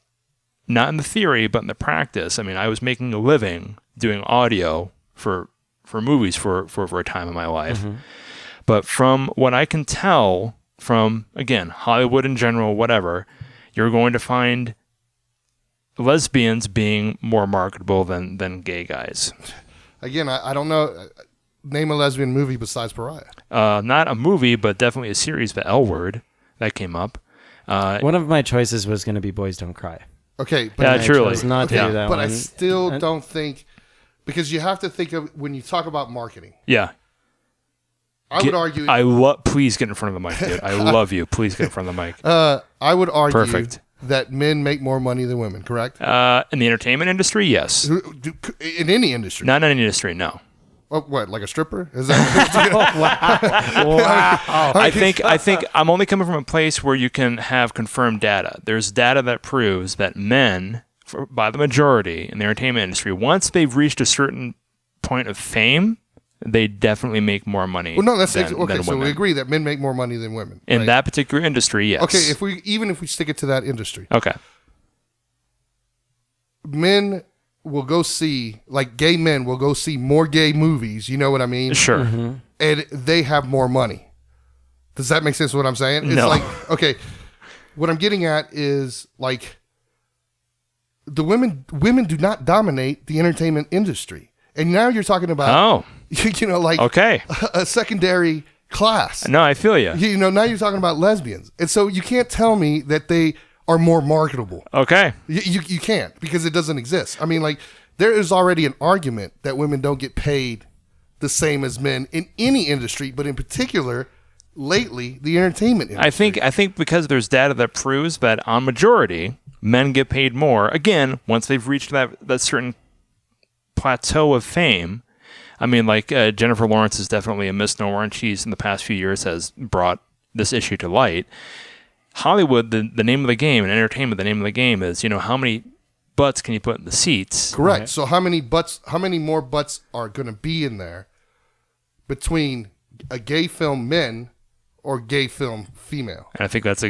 in the theory, but in the practice. I mean, I was making a living doing audio for movies for a time in my life. Mm-hmm. But from what I can tell from, again, Hollywood in general, whatever, you're going to find lesbians being more marketable than gay guys. Again, I don't know. Name a lesbian movie besides Pariah. Not a movie, but definitely a series, The L Word, that came up. One of my choices was going to be Boys Don't Cry. Okay. But yeah, truly. Not to do that but one. I still don't think... Because you have to think of when you talk about marketing. Yeah. I would argue. Please get in front of the mic, dude. I love you. Please get in front of the mic. I would argue Perfect. that men make more money than women, correct? In the entertainment industry, yes. In any industry? Not in any industry, no. Oh, what, like a stripper? Is that? Wow. I think I'm only coming from a place where you can have confirmed data. There's data that proves that men, by the majority in the entertainment industry, once they've reached a certain point of fame, they definitely make more money. Well, no, that's than okay. So women. we agree that men make more money than women in right? that particular industry. Yes. Okay, if we stick it to that industry. Okay. Men will go see, like gay men will go see more gay movies. You know what I mean? Sure. And they have more money. Does that make sense? What I'm saying? It's No. like, okay, what I'm getting at is like the women do not dominate the entertainment industry, and now you're talking about like okay, a secondary class. No, I feel you. You know, now you're talking about lesbians, and so you can't tell me that they are more marketable. Okay, you can't, because it doesn't exist. I mean, like there is already an argument that women don't get paid the same as men in any industry, but in particular, lately, the entertainment industry. I think because there's data that proves that on majority, men get paid more. Again, once they've reached that certain plateau of fame. I mean, like Jennifer Lawrence is definitely a misnomer, and she's in the past few years has brought this issue to light. Hollywood, the name of the game, and entertainment, the name of the game is, you know, how many butts can you put in the seats? Correct. Right. So how many more butts are going to be in there between a gay film men or gay film female? And I think that's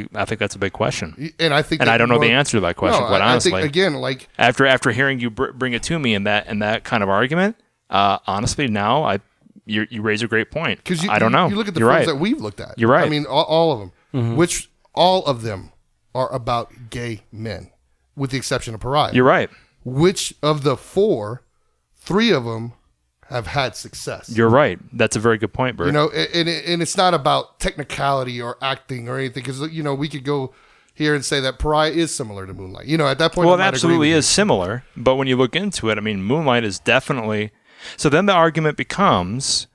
a big question. And I think, and I don't know the answer to that question. Quite honestly, I think, again, like after hearing you bring it to me in that kind of argument, honestly, now you raise a great point. Because I don't know. You look at the You're films right. that we've looked at. You're right. I mean, all of them, which all of them are about gay men, with the exception of Pariah. You're right. Which of the 4, 3 of them have had success? You're right. That's a very good point, Bert. You know, and it's not about technicality or acting or anything, because, you know, we could go here and say that Pariah is similar to Moonlight. You know, at that point, well, it absolutely is similar. But when you look into it, I mean, Moonlight is definitely. So then the argument becomes,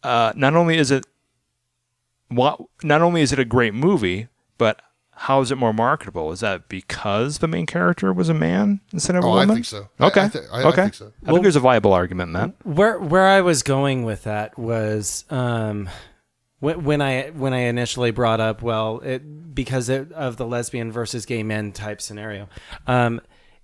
not only is it a great movie, but how is it more marketable? Is that because the main character was a man instead of a woman? I think so. Okay. I think so. I think there's a viable argument in that. Where I was going with that was when I initially brought up, because of the lesbian versus gay men type scenario,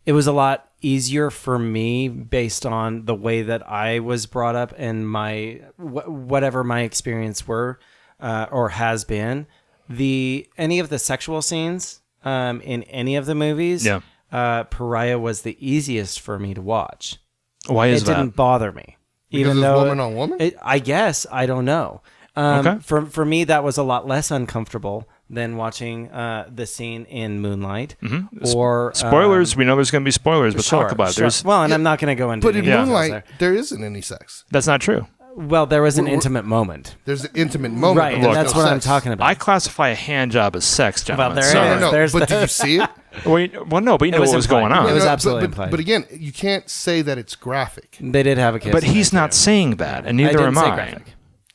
it was a lot easier for me based on the way that I was brought up and my whatever my experience were or has been. Any of the sexual scenes in any of the movies, Pariah was the easiest for me to watch. Why is that? It didn't bother me, because even though woman on woman. I guess I don't know. Okay. For me, that was a lot less uncomfortable than watching the scene in Moonlight. Or spoilers. We know there's going to be spoilers, but talk about it. There's and I'm not going to go into. But in Moonlight, there isn't any sex. That's not true. Well, there was an intimate moment. There's an intimate moment, right? And that's what I'm talking about. I classify a hand job as sex, gentlemen. Well, no. But did you see it? Well, no, but you know what was going on. It was absolutely implied. But again, you can't say that it's graphic. They did have a kiss. But he's not saying that, and neither am I.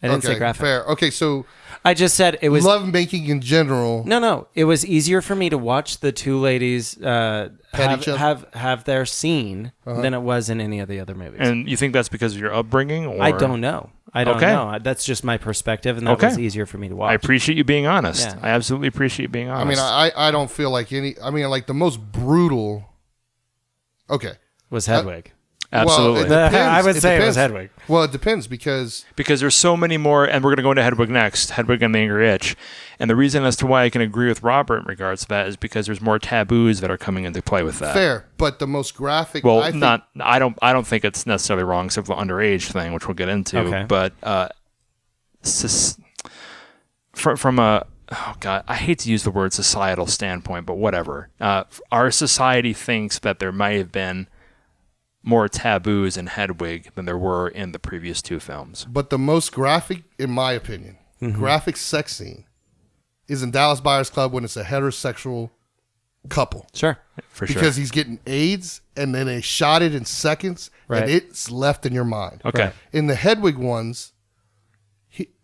I didn't say graphic. Fair. Okay, so I just said it was love making in general. No, it was easier for me to watch the two ladies have their scene than it was in any of the other movies. And you think that's because of your upbringing? Or? I don't know. I don't know. That's just my perspective, and that was easier for me to watch. I appreciate you being honest. Yeah. I absolutely appreciate you being honest. I mean, I don't feel like any. I mean, like the most brutal. Okay. Was Hedwig. Absolutely. Well, it depends. I would say it was Hedwig. Well, it depends because there's so many more, and we're going to go into Hedwig next, Hedwig and the Angry Itch. And the reason as to why I can agree with Robert in regards to that is because there's more taboos that are coming into play with that. Fair, but the most graphic. Well, I don't think it's necessarily wrong, except for the underage thing, which we'll get into. Okay. But from a I hate to use the word societal standpoint, but whatever. Our society thinks that there might have been more taboos in Hedwig than there were in the previous two films. But the most graphic, in my opinion, graphic sex scene is in Dallas Buyers Club when it's a heterosexual couple. Sure. For sure. Because he's getting AIDS and then they shot it in seconds and it's left in your mind. Okay. Right. In the Hedwig ones,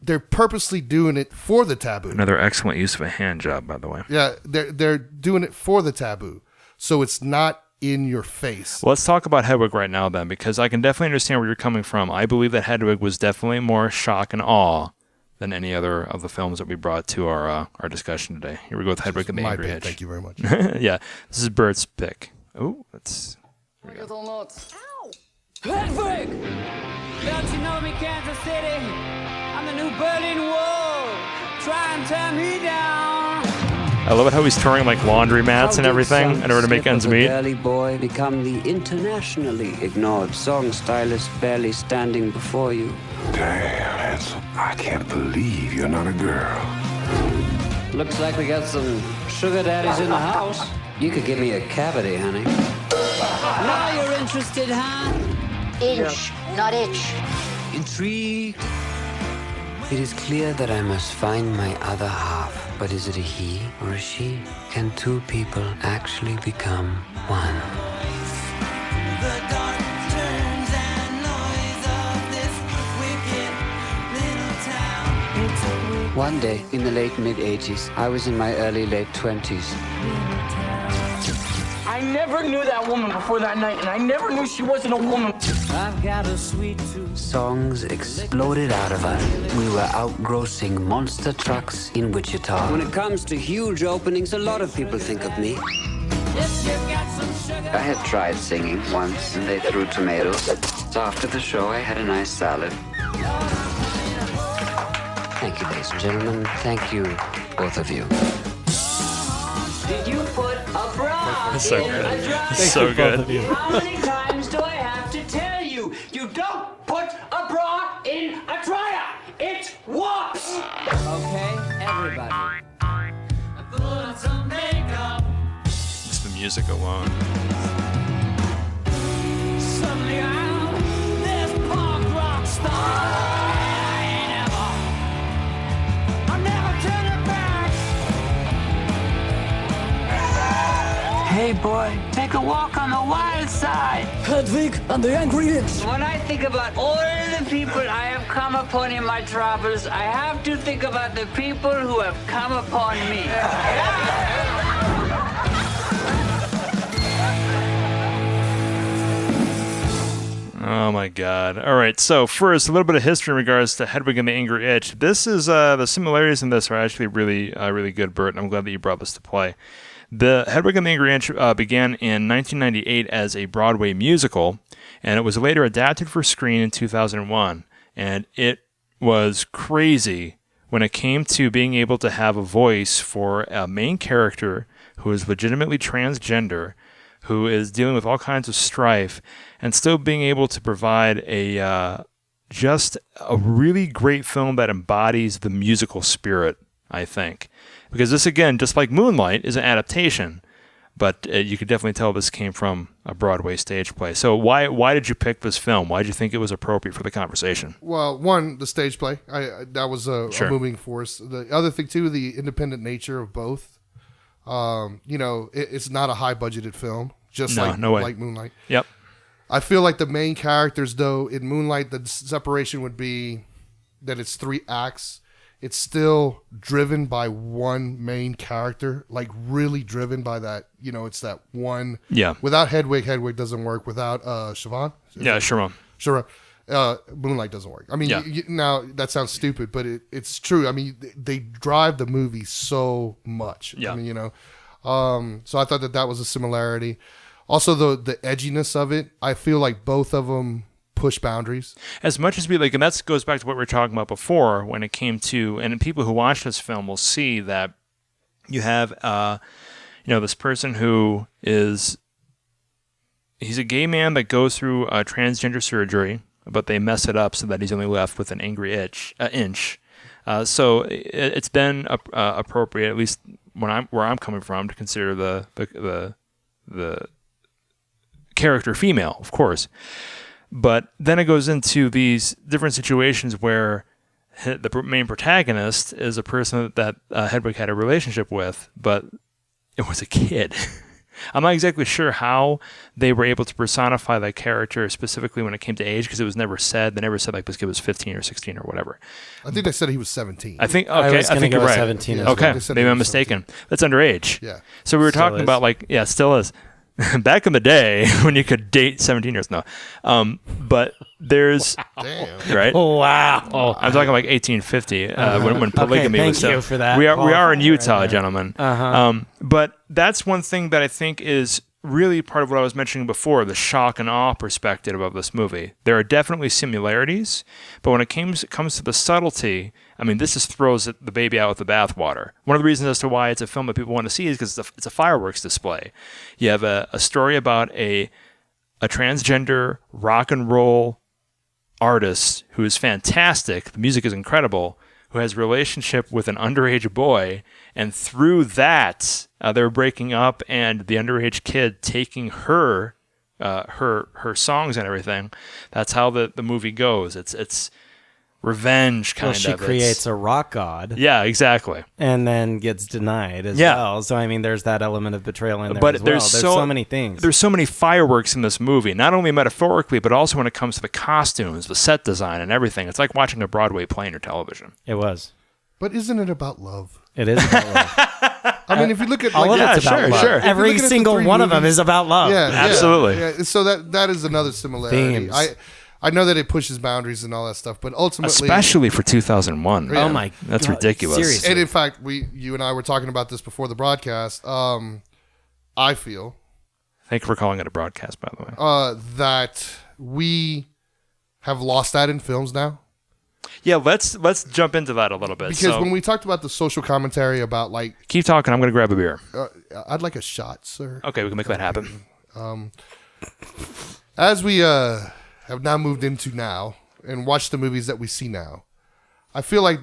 they're purposely doing it for the taboo. Another excellent use of a hand job, by the way. Yeah, they're doing it for the taboo. So it's not in your face. Well, let's talk about Hedwig right now then, because I can definitely understand where you're coming from. I believe that Hedwig was definitely more shock and awe than any other of the films that we brought to our discussion today. Here we go with Hedwig and the Angry Itch. Thank you very much. Yeah, this is Bert's pick. Oh, let's. Ow! Hedwig! Don't you know me, Kansas City? I'm the new Berlin Wall. Try and tear me down. I love it how he's touring like laundromats and everything in order to make ends meet. Early boy become the internationally ignored song stylist barely standing before you. Damn, handsome. I can't believe you're not a girl. Looks like we got some sugar daddies in the house. You could give me a cavity, honey. Now you're interested, huh? Inch, not itch. Intrigued? It is clear that I must find my other half. But is it a he or a she? Can two people actually become one? One day in the late mid-80s, I was in my early late 20s. I never knew that woman before that night, and I never knew she wasn't a woman. I've got a sweet tooth. Songs exploded out of us. We were outgrossing monster trucks in Wichita. When it comes to huge openings, a lot of people think of me. I had tried singing once, and they threw tomatoes. So after the show, I had a nice salad. Thank you, ladies and gentlemen. Thank you, both of you. Did you put a bra That's so in good. a dryer? That's so good. How many times do I have to tell you? You don't put a bra in a dryer. It warps. Okay, everybody. I put on some makeup. Just the music alone. Suddenly I'm this punk rock star. I'm never turning back. Hey boy, take a walk on the wild side. Hedwig and the Angry Inch. When I think about all the people I have come upon in my travels, I have to think about the people who have come upon me. Oh my God. All right. So first, a little bit of history in regards to Hedwig and the Angry Itch. This is the similarities in this are actually really good, Bert. And I'm glad that you brought this to play. The Hedwig and the Angry Inch began in 1998 as a Broadway musical, and it was later adapted for screen in 2001. And it was crazy when it came to being able to have a voice for a main character who is legitimately transgender, who is dealing with all kinds of strife, and still being able to provide just a really great film that embodies the musical spirit, I think. Because this, again, just like Moonlight, is an adaptation, but you could definitely tell this came from a Broadway stage play. So why did you pick this film? Why did you think it was appropriate for the conversation? Well, one, the stage play. That was a moving force. The other thing, too, the independent nature of both. It's not a high-budgeted film, just like Moonlight. Yep. I feel like the main characters, though, in Moonlight, the separation would be that it's 3 acts. It's still driven by one main character, like really driven by that. It's that one. Yeah. Without Hedwig doesn't work. Without Siobhan. Siobhan. Moonlight doesn't work. I mean, now that sounds stupid, but it's true. I mean, they drive the movie so much. Yeah. I mean, so I thought that was a similarity. Also, the edginess of it, I feel like both of them push boundaries. As much as we like, and that goes back to what we were talking about before when it came to, and people who watch this film will see that you have, this person who he's a gay man that goes through transgender surgery, but they mess it up so that he's only left with an angry inch. So it's been appropriate, at least where I'm coming from, to consider the character female, of course. But then it goes into these different situations where the main protagonist is a person that Hedwig had a relationship with, but it was a kid. I'm not exactly sure how they were able to personify that character specifically when it came to age, because it was never said. They never said like this kid was 15 or 16 or whatever. I think they said he was 17. I think you're right. 17. Okay, maybe I'm mistaken. 17. That's underage. Yeah. So we were talking about it still is. Back in the day when you could date 17-years, no. But there's right. Oh wow! Oh, I'm talking like 1850 when polygamy was still. Thank you for that. We are in Utah, right gentlemen. But that's one thing that I think is really part of what I was mentioning before, the shock and awe perspective of this movie. There are definitely similarities, but when it comes to the subtlety, I mean, this just throws the baby out with the bathwater. One of the reasons as to why it's a film that people want to see is because it's a fireworks display. You have a story about a transgender rock and roll artist who is fantastic. The music is incredible, who has a relationship with an underage boy, and through that, they're breaking up, and the underage kid taking her songs and everything. That's how the movie goes. It's revenge kind of. Well, she creates a rock god. Yeah, exactly. And then gets denied as well. So I mean, there's that element of betrayal in there but as well. There's so many things. There's so many fireworks in this movie, not only metaphorically, but also when it comes to the costumes, the set design, and everything. It's like watching a Broadway play on your television. It was. But isn't it about love? It is about love. I mean, if you look at all of it's about love. Sure. Every single one of them is about love. Yeah, absolutely. Yeah. So that is another similarity. Themes. I know that it pushes boundaries and all that stuff, but ultimately, especially for 2001. Oh my, that's God, ridiculous. Seriously. And in fact, you and I were talking about this before the broadcast. I feel. Thank you for calling it a broadcast, by the way. That we have lost that in films now. Yeah, let's jump into that a little bit. Because when we talked about the social commentary about like, keep talking. I'm going to grab a beer. I'd like a shot, sir. Okay, we can make that happen. As we have now moved into now and watched the movies that we see now, I feel like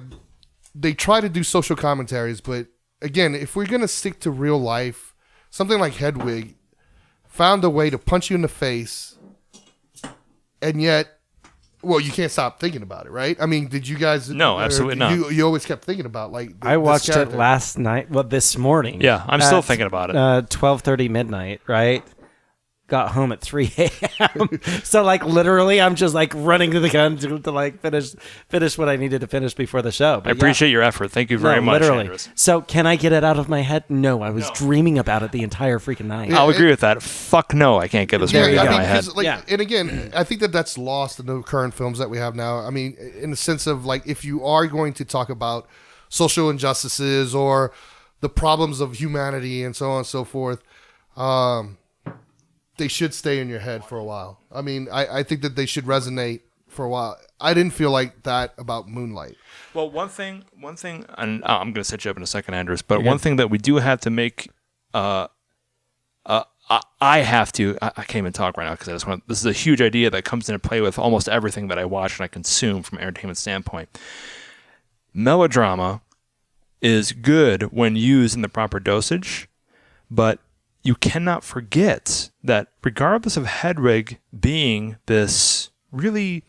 they try to do social commentaries, but again, if we're going to stick to real life, something like Hedwig found a way to punch you in the face, and yet, well, you can't stop thinking about it, right? I mean, did you guys? No, absolutely not. You always kept thinking about like. I watched it last night. Well, this morning. Yeah, I'm still thinking about it. 12:30 midnight, right? Got home at 3 a.m. So like literally, I'm just like running to the gun to like finish what I needed to finish before the show. But I appreciate your effort. Thank you very much. Literally. Andrus. So can I get it out of my head? No, I was dreaming about it the entire freaking night. I'll agree with that. Fuck no, I can't get this movie out of my head. And again, I think that's lost in the current films that we have now. I mean, in the sense of like, if you are going to talk about social injustices or the problems of humanity and so on and so forth, they should stay in your head for a while. I mean, I think that they should resonate for a while. I didn't feel like that about Moonlight. Well, one thing, and I'm going to set you up in a second, Andrus, but one thing that we do have to make, I can't even talk right now because I just want, this is a huge idea that comes into play with almost everything that I watch and I consume from an entertainment standpoint. Melodrama is good when used in the proper dosage, but you cannot forget that regardless of Hedwig being this really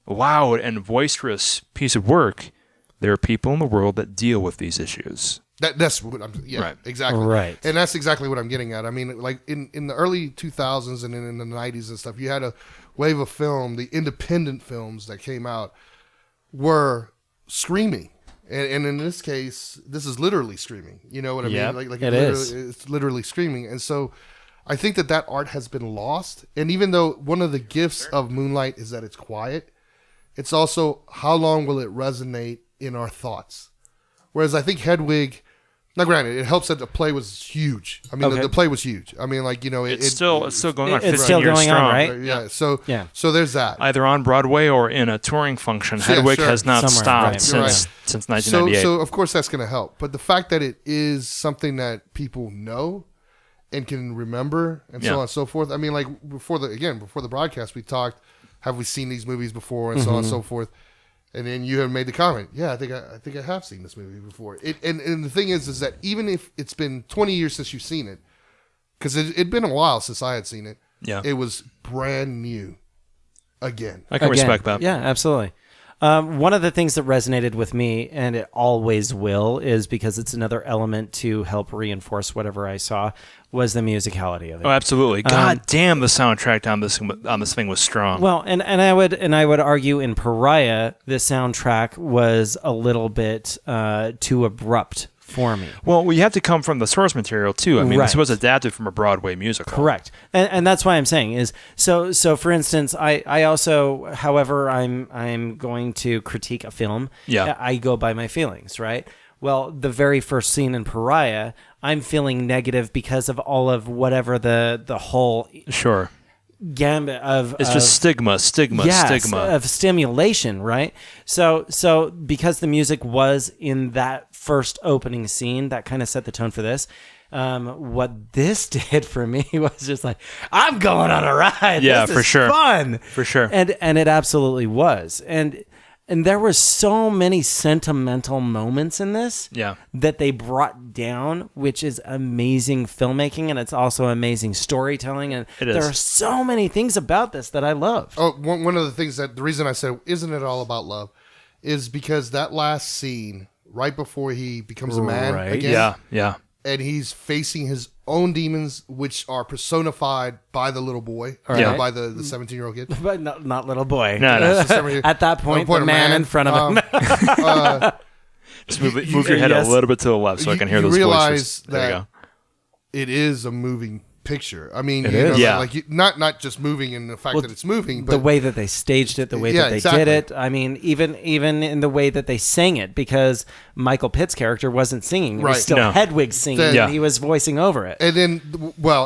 loud and boisterous piece of work, there are people in the world that deal with these issues. That's what I'm. Yeah, right. Exactly. Right. And that's exactly what I'm getting at. I mean, like in the early 2000s and in the 90s and stuff, you had a wave of film. The independent films that came out were screaming. And in this case, this is literally screaming. You know what I mean? Like it's literally screaming. And so I think that art has been lost. And even though one of the gifts of Moonlight is that it's quiet, it's also how long will it resonate in our thoughts? Whereas I think Hedwig, now granted, it helps that the play was huge. I mean, the play was huge. I mean, like, you know, it's still going on. It's still going on, right? Yeah. So there's that. Either on Broadway or in a touring function. Hedwig has not stopped since 1998. So of course that's going to help. But the fact that it is something that people know and can remember and so on and so forth. I mean, like before the broadcast, we talked, have we seen these movies before and so on and so forth. And then you have made the comment, yeah, I think I have seen this movie before. And the thing is that even if it's been 20 years since you've seen it, because it'd been a while since I had seen it, it was brand new again. I can respect that. Yeah, absolutely. One of the things that resonated with me, and it always will, is because it's another element to help reinforce whatever I saw, was the musicality of it. Oh, absolutely! God damn, the soundtrack on this thing was strong. Well, and I would argue in Pariah, the soundtrack was a little bit too abrupt for me. Well, you have to come from the source material too. I mean, this was adapted from a Broadway musical. Correct, and that's why I'm saying is so. For instance, I also, however, I'm going to critique a film. Yeah, I go by my feelings, right? Well, the very first scene in Pariah, I'm feeling negative because of all of whatever the whole Sure. gambit of It's just stigma of stimulation, right? So because the music was in that first opening scene, that kind of set the tone for this. What this did for me was just like, I'm going on a ride. Yeah, this for is sure. fun. For sure. And it absolutely was. And there were so many sentimental moments in this that they brought down, which is amazing filmmaking, and it's also amazing storytelling. And there are so many things about this that I love. Oh, one of the things the reason I said, isn't it all about love, is because that last scene, right before he becomes a man again. Yeah. And he's facing his own demons, which are personified by the little boy, by the 17-year-old kid. But not little boy. No. At that point, the man in front of him. Just move your head a little bit to the left so I can hear those voices. You realize There you that go. it is a moving picture. I mean, It you is. know, Yeah. like not just moving in the fact that it's moving, but the way that they staged it, the way that they did it. I mean, even in the way that they sang it, because Michael Pitt's character wasn't singing; it was still Hedwig singing. He was voicing over it. And then,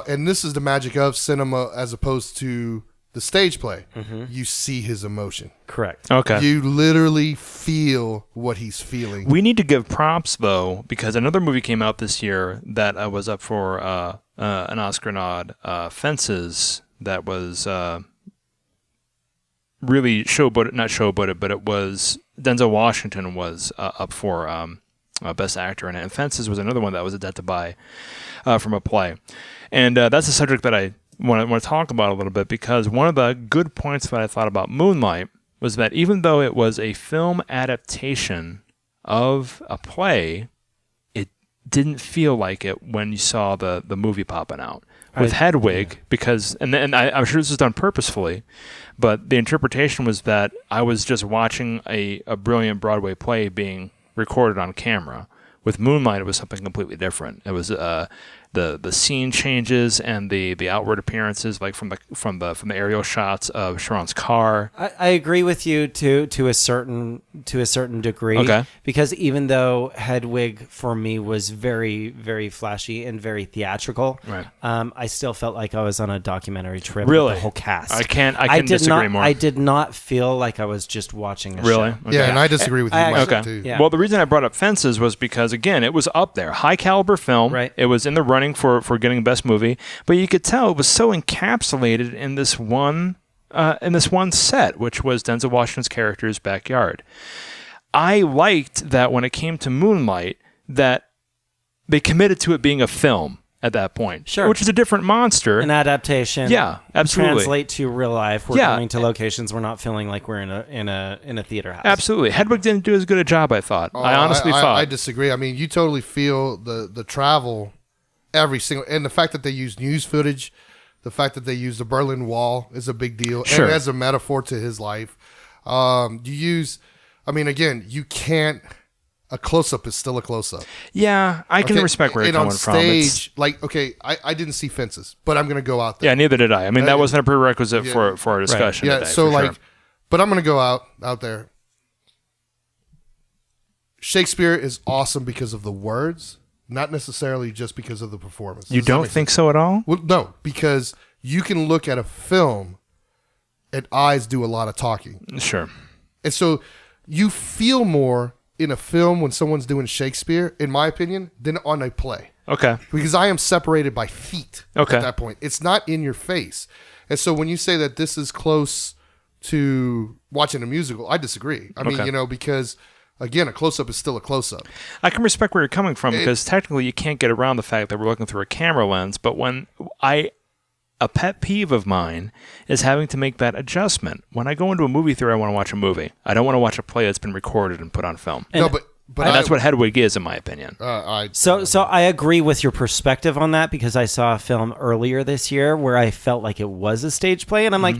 and this is the magic of cinema as opposed to the stage play. You see his emotion. Correct. Okay. You literally feel what he's feeling. We need to give props, though, because another movie came out this year that was up for an Oscar nod, Fences, that was really not showboated, but it was Denzel Washington was up for Best Actor in it. And Fences was another one that was adapted by from a play. And that's a subject that I want to talk about a little bit, because one of the good points that I thought about Moonlight was that even though it was a film adaptation of a play, it didn't feel like it when you saw the movie popping out. With Hedwig, because, and I'm sure this was done purposefully, but the interpretation was that I was just watching a brilliant Broadway play being recorded on camera. With Moonlight, it was something completely different. It was the scene changes and the outward appearances, like from the aerial shots of Sharon's car. I agree with you to a certain degree. Okay. Because even though Hedwig for me was very, very flashy and very theatrical, right. I still felt like I was on a documentary trip Really? with the whole cast. I can't disagree more. I did not feel like I was just watching a show. Really? Okay. Yeah, and I disagree with you. Okay. Too. Yeah. Well, the reason I brought up Fences was because, again, it was up there. High caliber film. Right. It was in the running for getting best movie, but you could tell it was so encapsulated in this one set, which was Denzel Washington's character's backyard. I liked that when it came to Moonlight, that they committed to it being a film at that point. Sure. Which is a different monster. An adaptation. Yeah, absolutely. Translate to real life. We're going to locations. We're not feeling like we're in a theater house. Absolutely. Hedwig didn't do as good a job, I thought. I honestly thought. I disagree. I mean, you totally feel the travel every single, and the fact that they use news footage, the fact that they use the Berlin Wall is a big deal. Sure. And as a metaphor to his life. Again, you can't, a close-up is still a close-up. Yeah, I can respect where you're coming from. And on stage, I didn't see Fences, but I'm going to go out there. Yeah, neither did I. I mean, that wasn't a prerequisite for our discussion Right. Yeah, today, so for sure. but I'm going to go out there. Shakespeare is awesome because of the words, not necessarily just because of the performance. You don't think so at all? Well, no, because you can look at a film and eyes do a lot of talking. Sure. And so you feel more in a film when someone's doing Shakespeare, in my opinion, than on a play. Okay. Because I am separated by feet at Okay. that point. It's not in your face. And so when you say that this is close to watching a musical, I disagree. I mean, Okay. because... Again, a close-up is still a close-up. I can respect where you're coming from, because technically you can't get around the fact that we're looking through a camera lens, but a pet peeve of mine is having to make that adjustment. When I go into a movie theater, I want to watch a movie. I don't want to watch a play that's been recorded and put on film. No, but and that's what Hedwig is, in my opinion. So I agree with your perspective on that, because I saw a film earlier this year where I felt like it was a stage play, and I'm like,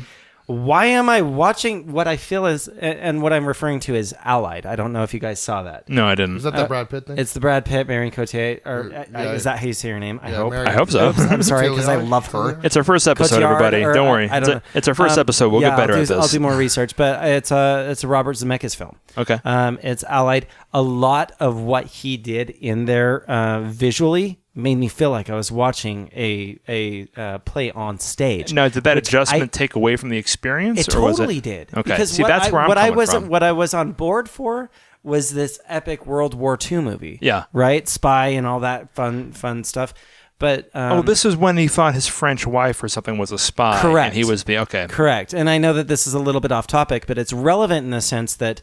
why am I watching what I feel is, and what I'm referring to is Allied. I don't know if you guys saw that. No, I didn't. Is that the Brad Pitt thing? It's the Brad Pitt, Marion Cotillard, or Yeah, is that how you say her name? I yeah, hope. Marion- I hope so. I'm sorry, because I love her. It's our first episode, Cotillard, everybody. or Don't worry. I don't know. It's our first episode. We'll get better at this. I'll do more research, but it's a Robert Zemeckis film. Okay. It's Allied. A lot of what he did in there visually made me feel like I was watching a play on stage. Now, did that adjustment take away from the experience? It or was totally did. Okay. Because See, that's where I'm coming from. What I was on board for was this epic World War II movie. Yeah. Right? Spy and all that fun stuff. But this is when he thought his French wife or something was a spy. Correct. And he was the okay. Correct. And I know that this is a little bit off topic, but it's relevant in the sense that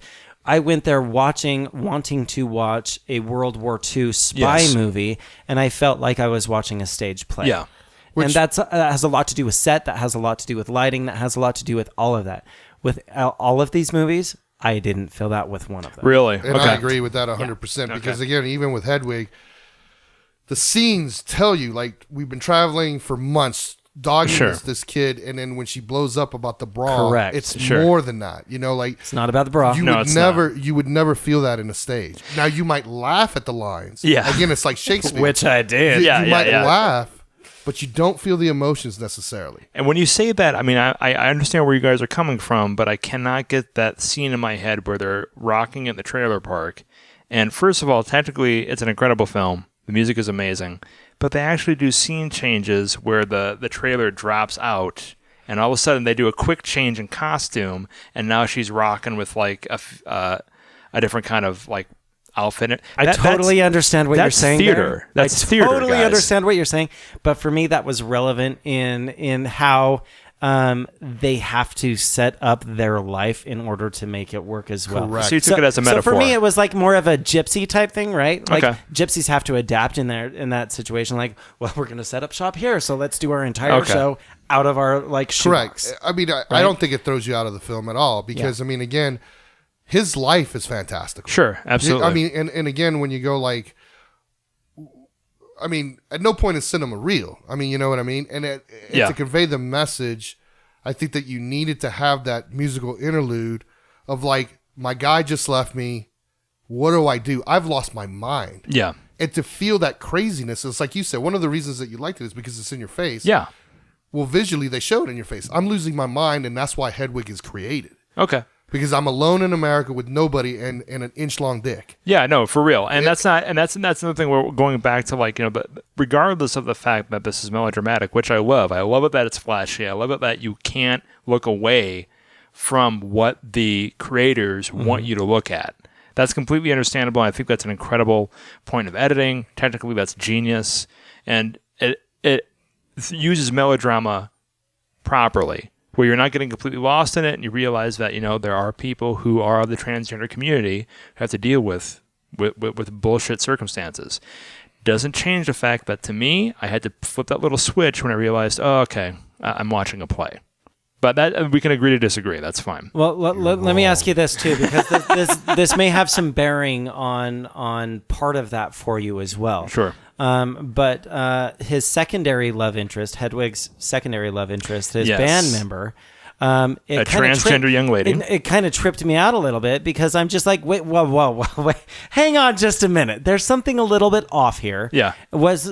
I went there wanting to watch a World War II spy movie, and I felt like I was watching a stage play. Yeah. And that has a lot to do with set, that has a lot to do with lighting, that has a lot to do with all of that. With all of these movies, I didn't feel that with one of them. Really? And I agree with that 100% because, again, even with Hedwig, the scenes tell you, like, we've been traveling for months, dogging this kid, and then when she blows up about the bra, Correct. it's more than that. You know, like, it's not about the bra. You would never feel that in a stage. Now, you might laugh at the lines. Yeah. Again, it's like Shakespeare. Which I did. You might laugh, but you don't feel the emotions necessarily. And when you say that, I mean, I understand where you guys are coming from, but I cannot get that scene in my head where they're rocking at the trailer park. And first of all, technically, it's an incredible film. The music is amazing. But they actually do scene changes where the trailer drops out, and all of a sudden they do a quick change in costume, and now she's rocking with like a different kind of like outfit. I totally understand what you're saying. Theater. That's theater. I totally guys. understand what you're saying, but for me that was relevant in how they have to set up their life in order to make it work as well. Correct. So you took it as a metaphor. So for me, it was like more of a gypsy type thing, right? Like Okay. gypsies have to adapt in that situation. Like, well, we're going to set up shop here, so let's do our entire show out of our like shoebox. Correct. I mean, I don't think it throws you out of the film at all because, I mean, again, his life is fantastic. Sure, absolutely. I mean, and again, when you go like, I mean, at no point is cinema real. I mean, you know what I mean? And to convey the message, I think that you needed to have that musical interlude of like, my guy just left me. What do I do? I've lost my mind. Yeah. And to feel that craziness, it's like you said, one of the reasons that you liked it is because it's in your face. Yeah. Well, visually, they show it in your face. I'm losing my mind, and that's why Hedwig is created. Okay. Because I'm alone in America with nobody and an inch-long dick. Yeah, no, for real. And that's another thing we're going back to, like, you know, but regardless of the fact that this is melodramatic, which I love it that it's flashy. I love it that you can't look away from what the creators want you to look at. That's completely understandable. I think that's an incredible point of editing. Technically, that's genius. And it uses melodrama properly, where you're not getting completely lost in it, and you realize that, you know, there are people who are of the transgender community who have to deal with bullshit circumstances. Doesn't change the fact that, to me, I had to flip that little switch when I realized, oh, okay, I'm watching a play. But that we can agree to disagree. That's fine. Well, let me ask you this too, because this may have some bearing on part of that for you as well. Sure. But his secondary love interest, Hedwig's secondary love interest, his band member, a transgender young lady. It kind of tripped me out a little bit because I'm just like, wait, hang on just a minute. There's something a little bit off here. Yeah. Was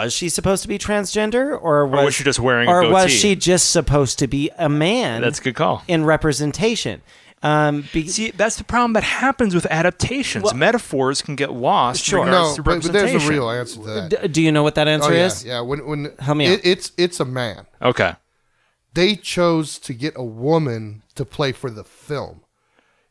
she supposed to be transgender, or was she just wearing a or goatee? was she just supposed to be a man? That's a good call. In representation. See, that's the problem that happens with adaptations. Well, metaphors can get lost. Sure. No, but there's a real answer to that. Do you know what that answer is? Yeah. When help me out. It's a man. Okay. They chose to get a woman to play for the film.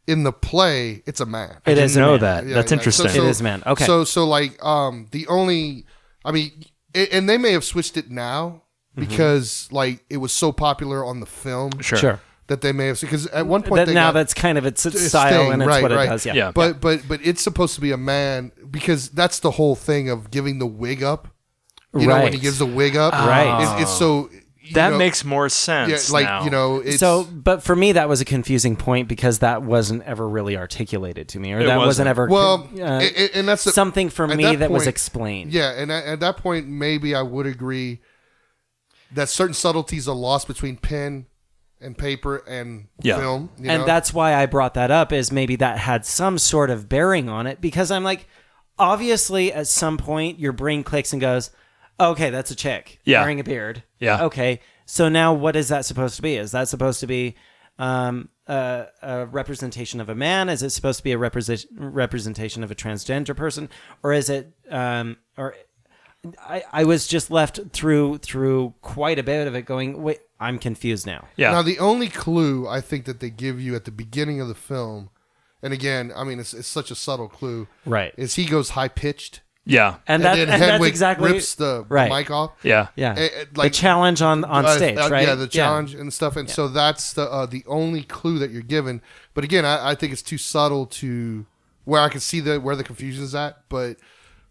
In the play, it's a man. I didn't know that. Yeah, that's interesting. It is a man. Okay. So like the only, I mean, and they may have switched it now because like it was so popular on the film. Sure. That they may have, because at one point that's kind of its style thing, and it's what it does. Yeah. But it's supposed to be a man because that's the whole thing of giving the wig up. You know, when he gives the wig up, right? It's so. That makes more sense. Yeah, like now. you know. It's, but for me, that was a confusing point because that wasn't ever really articulated to me, or that wasn't ever and that's something for me that was point, explained. Yeah, and at that point, maybe I would agree that certain subtleties are lost between Penn and paper and Yeah. film. You And know? that's why I brought that up, is maybe that had some sort of bearing on it, because I'm like, obviously at some point your brain clicks and goes, okay, that's a chick wearing a beard. Yeah. Okay. So now what is that supposed to be? Is that supposed to be a representation of a man? Is it supposed to be a representation of a transgender person? Or is it, I was just left through quite a bit of it going, wait, I'm confused now. Yeah. Now, the only clue I think that they give you at the beginning of the film, and again, I mean, it's such a subtle clue, Right. is he goes high-pitched. Yeah. And that's Hedwig exactly rips the mic off. Yeah. Yeah. Like the challenge on stage, right? Yeah, the challenge and stuff. And so that's the only clue that you're given. But again, I think it's too subtle to where I can see where the confusion is at. But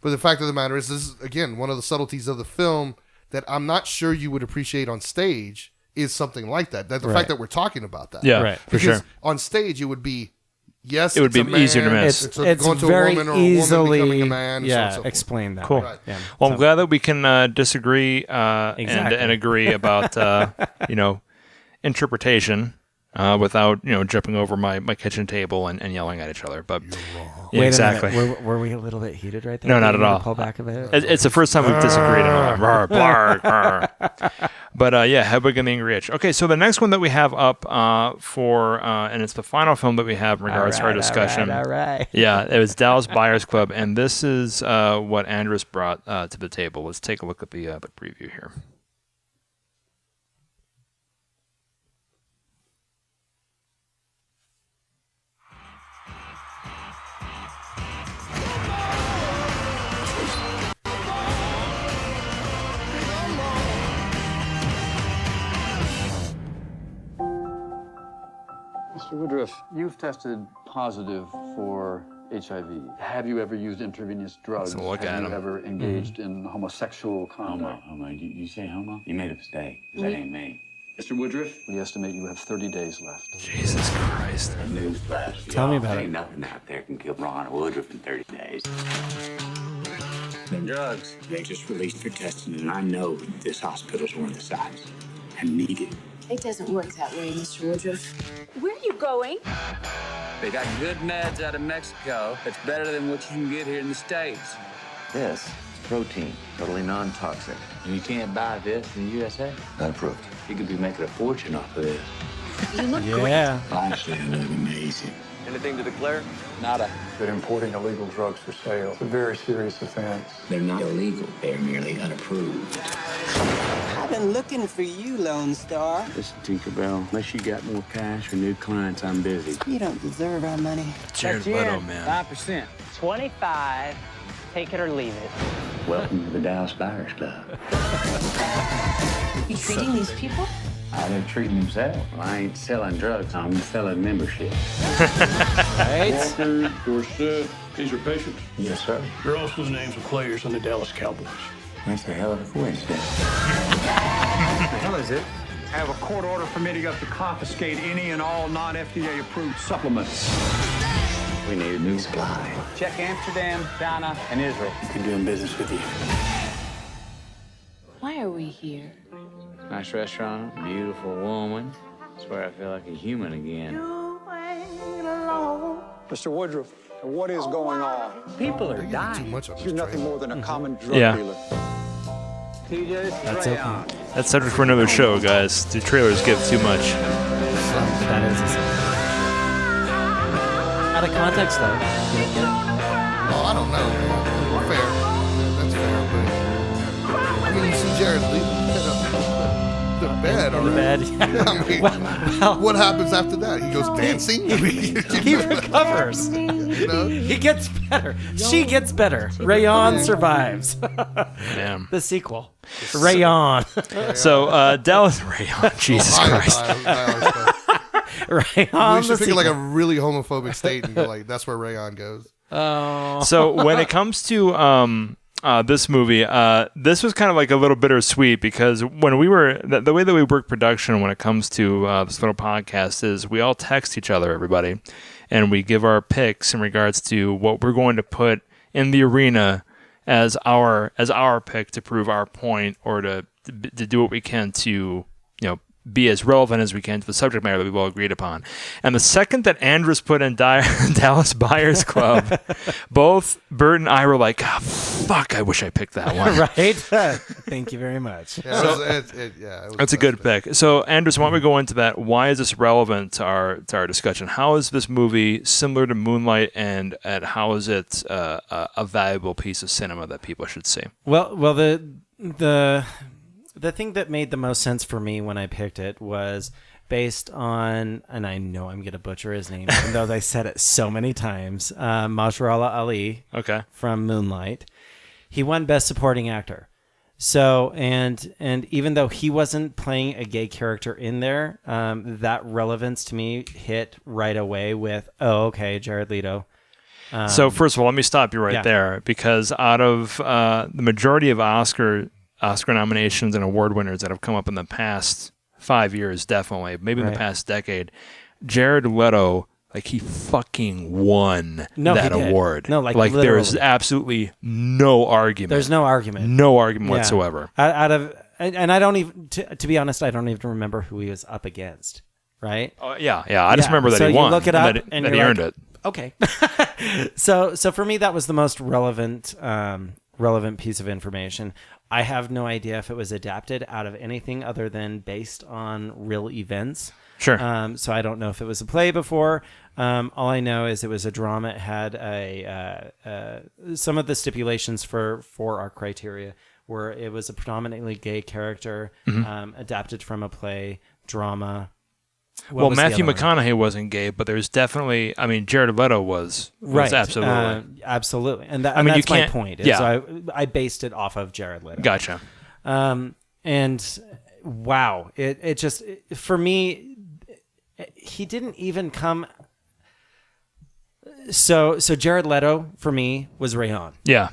the fact of the matter is, this is, again, one of the subtleties of the film that I'm not sure you would appreciate on stage is something like that. That the fact that we're talking about that. Yeah, right, for because sure. on stage, it would be, yes, It would it's be a man, easier to miss. It's very going to a woman or a woman easily becoming a man. And so on and so forth. explain that. Cool. Right. Yeah. Well, I'm glad that we can disagree Exactly. and agree about interpretation without jumping over my kitchen table and yelling at each other. But yeah, Wait exactly. a minute. Were we a little bit heated right there? No, not Do at you want all. to pull back a bit? It's the first time we've disagreed in a while. But yeah, Hedwig and the Angry Itch. Okay, so the next one that we have up and it's the final film that we have in regards to our discussion. All right. Yeah, it was Dallas Buyers Club, and this is what Andrus brought to the table. Let's take a look at the preview here. Mr. Woodruff, you've tested positive for HIV. Have you ever used intravenous drugs? Let's look Have at you him. ever engaged in homosexual conduct? Homo. You say homo? You made a mistake. That ain't me. Mr. Woodruff, we estimate you have 30 days left. Jesus Christ. Newsflash. Tell me about Ain't it. nothing out there can kill Ron Woodruff in 30 days. The drugs, they just released for testing, and I know this hospital's one of the sites. I need it. It doesn't work that way, Mr. Woodruff. Where are you going? They got good meds out of Mexico that's better than what you can get here in the States. This is protein, totally non-toxic. And you can't buy this in the USA? Not approved. You could be making a fortune off of this. You look Yeah. Honestly, I look amazing. Anything to declare? Nada. But importing illegal drugs for sale is a very serious offense. They're not illegal. They're merely unapproved. I've been looking for you, Lone Star. Listen, Tinkerbell, unless you got more cash or new clients, I'm busy. You don't deserve our money. Jared Leto, man. 5%. 25. Take it or leave it. Welcome to the Dallas Buyers Club. You treating these people? They're treating themselves. Well, I ain't selling drugs. I'm selling membership. Right? Walker, Dorsett, these are patients. Yes, sir. They're also the names of players on the Dallas Cowboys. That's a hell of a coincidence. What the hell is it? I have a court order permitting us to confiscate any and all non-FDA approved supplements. We need a new supply. Check Amsterdam, China, and Israel. You can do business with you. Why are we here? Nice restaurant, beautiful woman. That's where I feel like a human again. Mr. Woodruff, what is going on? People are Too dying. much of You're nothing more than a common drug Yeah. dealer. TJ, this is That's Ray open. on. That's subject for another show, guys. The trailers give too much. That is out of context, though. You don't get it. Oh, I don't know. Fair. That's fair. But I mean, you see Jared leave the bed In the already. bed. I mean, Well, what happens after that? He goes dancing. he recovers. You know? He gets better. She gets better. Rayon survives. Damn. The sequel. Rayon. So Dallas Rayon. Jesus Christ. Rayon. We should the pick like a sequel. really homophobic state and go like, that's where Rayon goes. Oh. So when it comes to this movie, this was kind of like a little bittersweet because when we were the way that we work production when it comes to this little podcast is we all text each other, everybody, and we give our picks in regards to what we're going to put in the arena as our pick to prove our point or to do what we can to be as relevant as we can to the subject matter that we've all agreed upon. And the second that Andrus put in Dallas Buyers Club, both Bert and I were like, oh, fuck, I wish I picked that one. Right? Thank you very much. Yeah, that's a good pick. So, Andrus, why don't we go into that? Why is this relevant to our discussion? How is this movie similar to Moonlight, and how is it a valuable piece of cinema that people should see? Well, the thing that made the most sense for me when I picked it was based on, and I know I'm going to butcher his name, even though I said it so many times, Mahershala Ali from Moonlight. He won Best Supporting Actor. So, and even though he wasn't playing a gay character in there, that relevance to me hit right away with, Jared Leto. So first of all, let me stop you right there, because out of the majority of Oscar nominations and award winners that have come up in the past 5 years, definitely, maybe in the past decade, Jared Leto, like, he fucking won that award. No, like there's absolutely no argument. There's no argument. No argument whatsoever. And I don't even, to be honest, I don't even remember who he was up against, right? Yeah. I just remember that he won. You look it up and that he earned it. Okay. So for me, that was the most relevant piece of information. I have no idea if it was adapted out of anything other than based on real events. Sure. So I don't know if it was a play before. All I know is it was a drama. It had some of the stipulations for our criteria were it was a predominantly gay character, adapted from a play, drama. Well, Matthew McConaughey wasn't gay, but there's definitely, Jared Leto was absolutely. Absolutely. And that's my point. I based it off of Jared Leto. Gotcha. And wow, it just, for me, he didn't even come. So Jared Leto, for me, was Rayon. Yeah.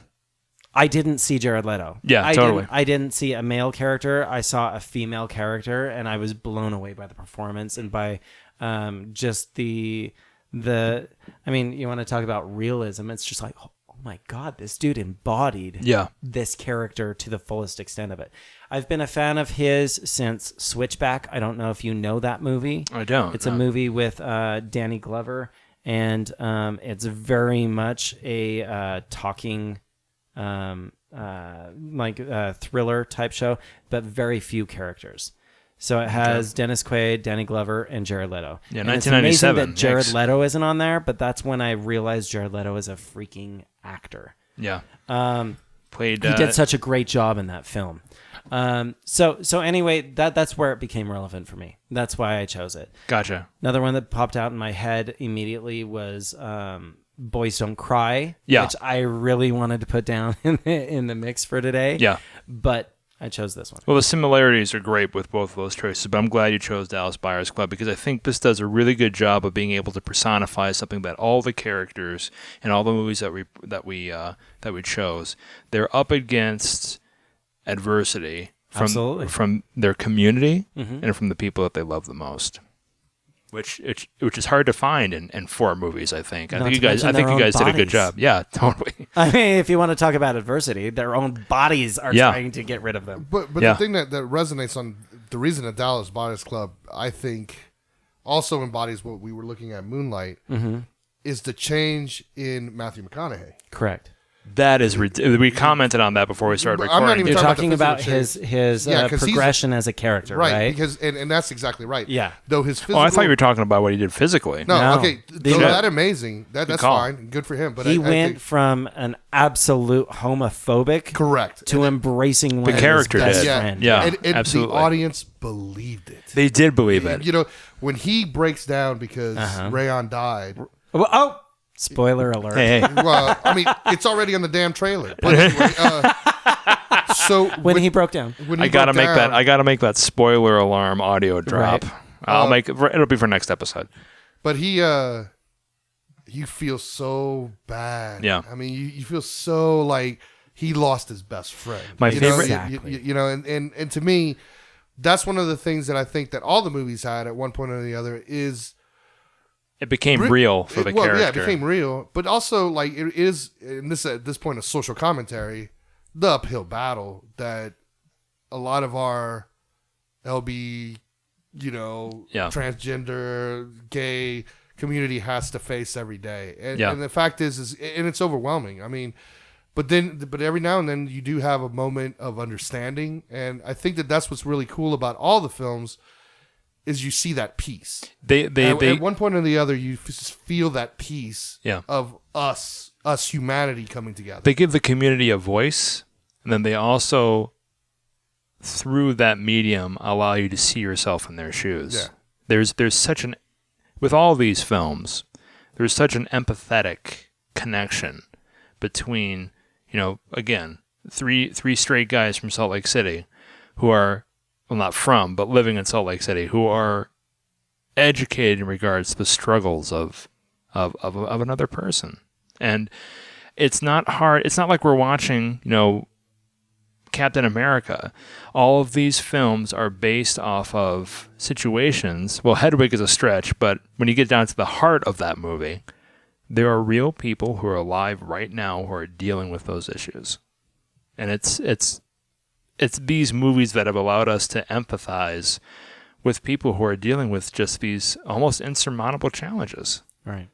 I didn't see Jared Leto. Yeah, totally. I didn't see a male character. I saw a female character, and I was blown away by the performance and by just the. I mean, you want to talk about realism? It's just like, oh my God, this dude embodied this character to the fullest extent of it. I've been a fan of his since Switchback. I don't know if you know that movie. I don't. It's a movie with Danny Glover, and it's very much a talking. Thriller type show, but very few characters. So it has Dennis Quaid, Danny Glover, and Jared Leto. Yeah, and 1997. It's amazing that Jared Leto isn't on there, but that's when I realized Jared Leto is a freaking actor. Yeah. He did such a great job in that film. So anyway, that's where it became relevant for me. That's why I chose it. Gotcha. Another one that popped out in my head immediately was Boys Don't Cry, which I really wanted to put down in the mix for today. Yeah. But I chose this one. Well, the similarities are great with both of those choices, but I'm glad you chose Dallas Buyers Club because I think this does a really good job of being able to personify something that all the characters in all the movies that we chose, they're up against adversity from their community and from the people that they love the most. Which is hard to find in 4 movies, I think. I think you guys did a good job. Yeah, totally. I mean, if you want to talk about adversity, their own bodies are trying to get rid of them. But the thing that resonates on the reason that Dallas Buyers Club, I think, also embodies what we were looking at Moonlight, is the change in Matthew McConaughey. Correct. That is we commented on that before we started recording. I'm not even talking about his progression as a character, right? Because and that's exactly right. Yeah. Though his physical. I thought you were talking about what he did physically. No. Okay. So that amazing. That's fine. Good for him. But he went from an absolute homophobic, correct, to embracing the character his best did. friend. Yeah. And absolutely. The audience believed it. They did believe it. You know, when he breaks down because Rayon died. Oh. Spoiler alert. Hey. Well, I mean, it's already on the damn trailer. But anyway, so when he broke down, I gotta make that spoiler alarm audio drop. Right. It'll be for next episode. But you feel so bad. Yeah. I mean, you feel so like he lost his best friend. My favorite. Exactly. You know, and to me, that's one of the things that I think that all the movies had at one point or the other is. It became real for the character. Yeah, it became real. But also, like, it is, and this at this point, a social commentary, the uphill battle that a lot of our LGBTQ transgender, gay community has to face every day. And the fact is and it's overwhelming. I mean, but every now and then you do have a moment of understanding, and I think that's what's really cool about all the films is you see that peace. They at one point or the other you just feel that peace of us humanity coming together. They give the community a voice, and then they also, through that medium, allow you to see yourself in their shoes. Yeah. There's such an, with all these films, there's such an empathetic connection between, again, three straight guys from Salt Lake City who are, well, not from, but living in Salt Lake City, who are educated in regards to the struggles of another person. And it's not hard. It's not like we're watching, Captain America. All of these films are based off of situations. Well, Hedwig is a stretch, but when you get down to the heart of that movie, there are real people who are alive right now who are dealing with those issues. And it's these movies that have allowed us to empathize with people who are dealing with just these almost insurmountable challenges. Right.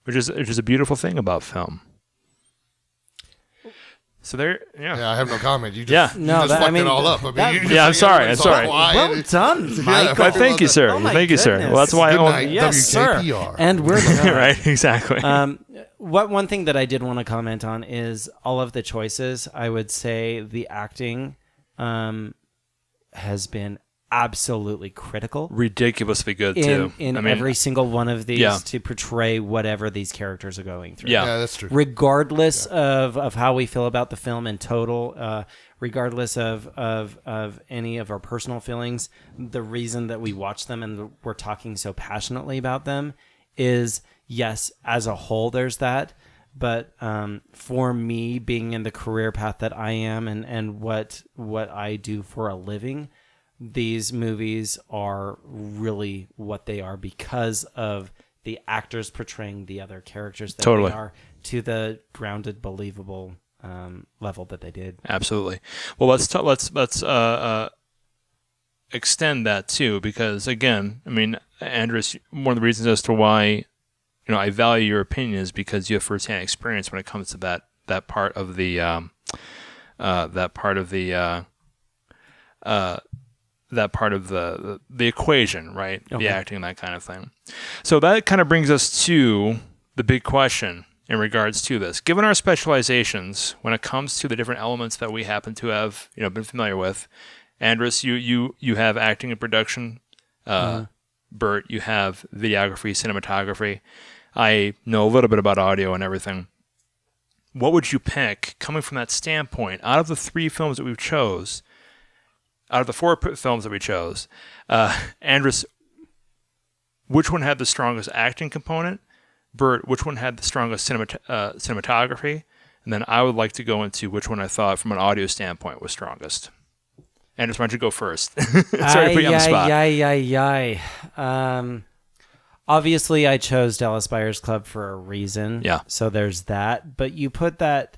Which is a beautiful thing about film. So there, I have no comment. You just, fucked it all up. I'm sorry. Well done, Mike. Well, thank you, sir. Oh my thank you, sir. goodness. Well, that's why Good I night, own. Yes, WKPR. sir. And we're done. Right, exactly. One thing that I did want to comment on is all of the choices. I would say the acting has been absolutely critical. Ridiculously good, too. In every single one of these to portray whatever these characters are going through. Yeah, that's true. Regardless of how we feel about the film in total, regardless of any of our personal feelings, the reason that we watch them and we're talking so passionately about them is, yes, as a whole, there's that. But for me, being in the career path that I am and what I do for a living, these movies are really what they are because of the actors portraying the other characters that they are to the grounded, believable level that they did. Absolutely. Well, let's extend that too, because again, I mean, Andrus, one of the reasons as to why I value your opinion is because you have firsthand experience when it comes to that part of the equation, right? Okay. The acting and that kind of thing. So that kind of brings us to the big question in regards to this. Given our specializations when it comes to the different elements that we happen to have, been familiar with, Andrus, you have acting and production. Bert, you have videography, cinematography. I know a little bit about audio and everything. What would you pick, coming from that standpoint, out of the 3 films that we've chose? Out of the 4 films that we chose, Andrus, which one had the strongest acting component? Bert, which one had the strongest cinematography? And then I would like to go into which one I thought, from an audio standpoint, was strongest. Andrus, why don't you go first? Sorry to put you on the spot. Obviously, I chose Dallas Buyers Club for a reason. Yeah. So there's that. But you put that...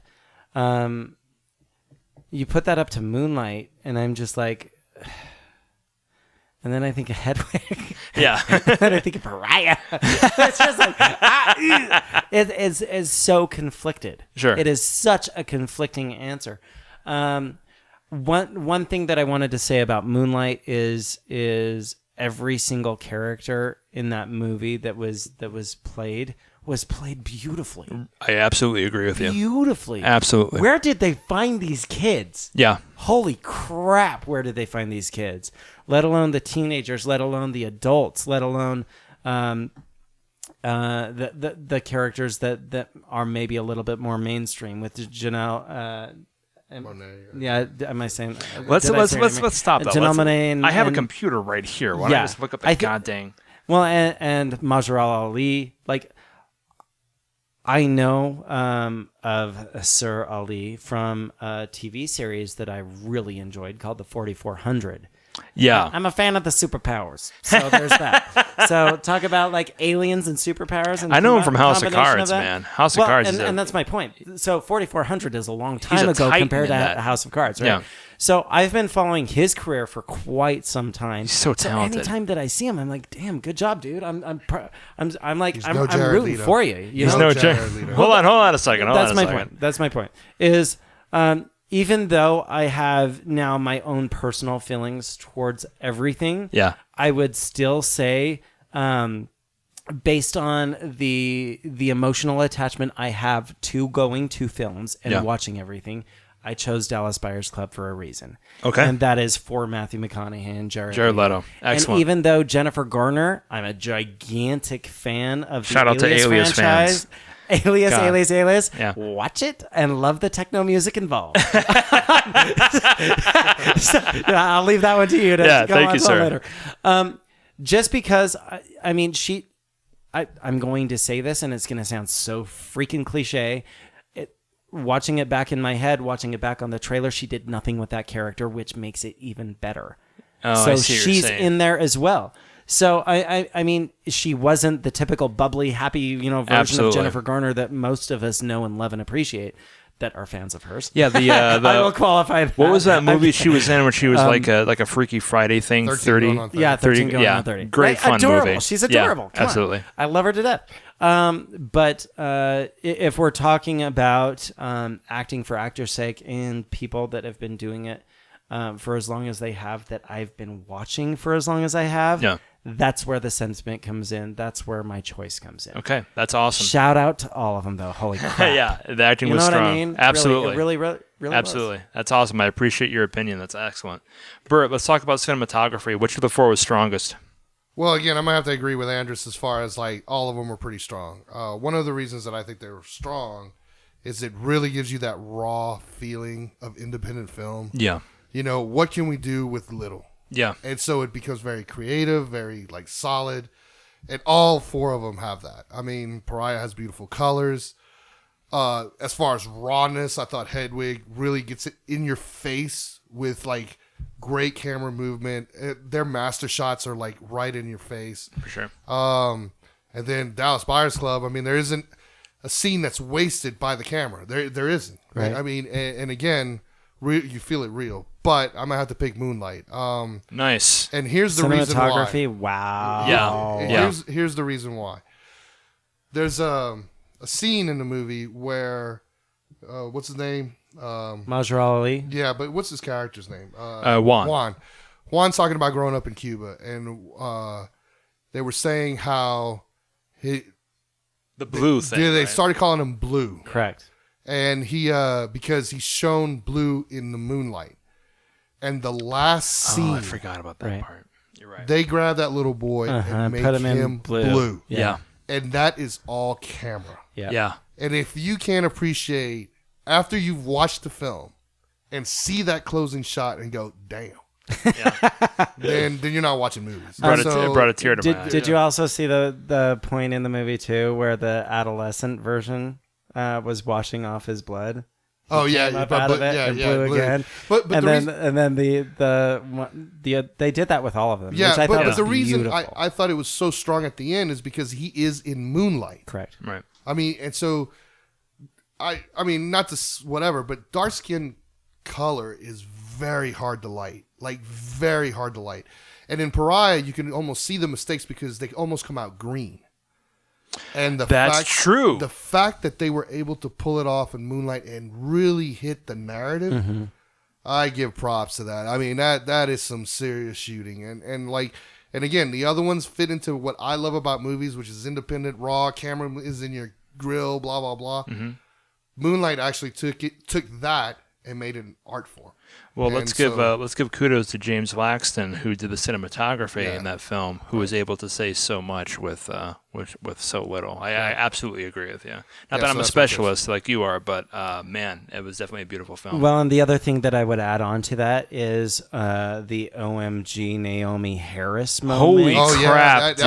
You put that up to Moonlight, and I'm just like, and then I think of Hedwig. Yeah. And then I think of Pariah. It's just like, it's so conflicted. Sure. It is such a conflicting answer. One thing that I wanted to say about Moonlight is every single character in that movie that was played beautifully. I absolutely agree with you. Beautifully. Absolutely. Where did they find these kids? Yeah. Holy crap, where did they find these kids? Let alone the teenagers, let alone the adults, let alone the characters that are maybe a little bit more mainstream with Janelle yeah, am I saying? Let's stop that. Janelle Monáe. I have a computer right here. Why don't I just look up the goddamn? Well, and Mahershala Ali, like, I know of Sir Ali from a TV series that I really enjoyed called The 4400. Yeah. I'm a fan of the superpowers. So there's that. So talk about like aliens and superpowers. And I know him from House of Cards, man. House of Cards. And that's my point. So 4400 is a long time ago compared to House of Cards, right? Yeah. So I've been following his career for quite some time. He's so talented. Anytime that I see him, I'm like, damn, good job, dude. I'm like, I'm Jared rooting Leto. for you. He's no Jared Leto. Hold on a second. That's my point. That's my point. Is even though I have now my own personal feelings towards everything, yeah, I would still say, based on the emotional attachment I have to going to films and watching everything, I chose Dallas Buyers Club for a reason. Okay. And that is for Matthew McConaughey and Jared Leto. Excellent. And even though Jennifer Garner, I'm a gigantic fan of the Shout out to Alias franchise. fans. Alias. Yeah. Watch it and love the techno music involved. So, I'll leave that one to you to go thank on you, sir. later. Just because, I mean, I'm going to say this and it's going to sound so freaking cliche. Watching it back in my head, watching it back on the trailer, she did nothing with that character, which makes it even better. Oh, so I see what you're she's saying. in there as well. So I mean, she wasn't the typical bubbly, happy, version Absolutely. of Jennifer Garner that most of us know and love and appreciate that are fans of hers. Yeah, the I will qualify that. What was that movie she was in when she was like a Freaky Friday thing? 13 going on 30. Yeah, 13 going on 30. Great fun adorable. movie. She's adorable. Yeah, Come on. absolutely. I love her to death. But if we're talking about acting for actors' sake and people that have been doing it for as long as they have, that I've been watching for as long as I have, that's where the sentiment comes in. That's where my choice comes in. Okay, that's awesome. Shout out to all of them, though. Holy crap. Yeah, the acting You was know what strong. I mean? Absolutely. Really Absolutely. was. That's awesome. I appreciate your opinion. That's excellent. Bert, let's talk about cinematography. Which of the four was strongest? Well, again, I'm going to have to agree with Andrus as far as like all of them were pretty strong. One of the reasons that I think they were strong is it really gives you that raw feeling of independent film. Yeah. What can we do with little? Yeah. And so it becomes very creative, very like solid. And all four of them have that. I mean, Pariah has beautiful colors. As far as rawness, I thought Hedwig really gets it in your face with like great camera movement. Their master shots are like right in your face. For sure. And then Dallas Buyers Club, I mean, there isn't a scene that's wasted by the camera. There isn't. Right. I mean, and again, you feel it real. But I'm gonna have to pick Moonlight. Nice. And here's the reason why. Cinematography, wow. Yeah. Here's the reason why. There's a scene in the movie where what's his name? Majrah Ali. Yeah, but what's his character's name? Juan. Juan's talking about growing up in Cuba, and they were saying how the blue thing. They right? started calling him Blue. Correct. And he because he's shown blue in the Moonlight. And the last scene, I forgot about that part. You're right. They grab that little boy and make put him in him blue. Yeah. And that is all camera. Yeah. And if you can't appreciate after you've watched the film and see that closing shot and go, damn. then you're not watching movies. It brought a tear to my eye. Did you also see the point in the movie too where the adolescent version was washing off his blood? Oh yeah, Came up out of it and blew again. But then they did that with all of them. Yeah, which I thought was the reason beautiful. I thought it was so strong at the end is because he is in Moonlight. Correct. Right. I mean, and so I mean, not to whatever, but dark skin color is very hard to light, like very hard to light. And in Pariah, you can almost see the mistakes because they almost come out green. And That's true. The fact that they were able to pull it off in Moonlight and really hit the narrative, I give props to that. I mean, that is some serious shooting. And again, the other ones fit into what I love about movies, which is independent, raw, camera is in your grill, blah, blah, blah. Moonlight actually took that and made it an art form. Well, And let's give kudos to James Laxton, who did the cinematography in that film, who was able to say so much with so little. I absolutely agree with you. Not that I'm a specialist like you are, but man, it was definitely a beautiful film. Well, and the other thing that I would add on to that is the OMG Naomi Harris moment. Holy crap!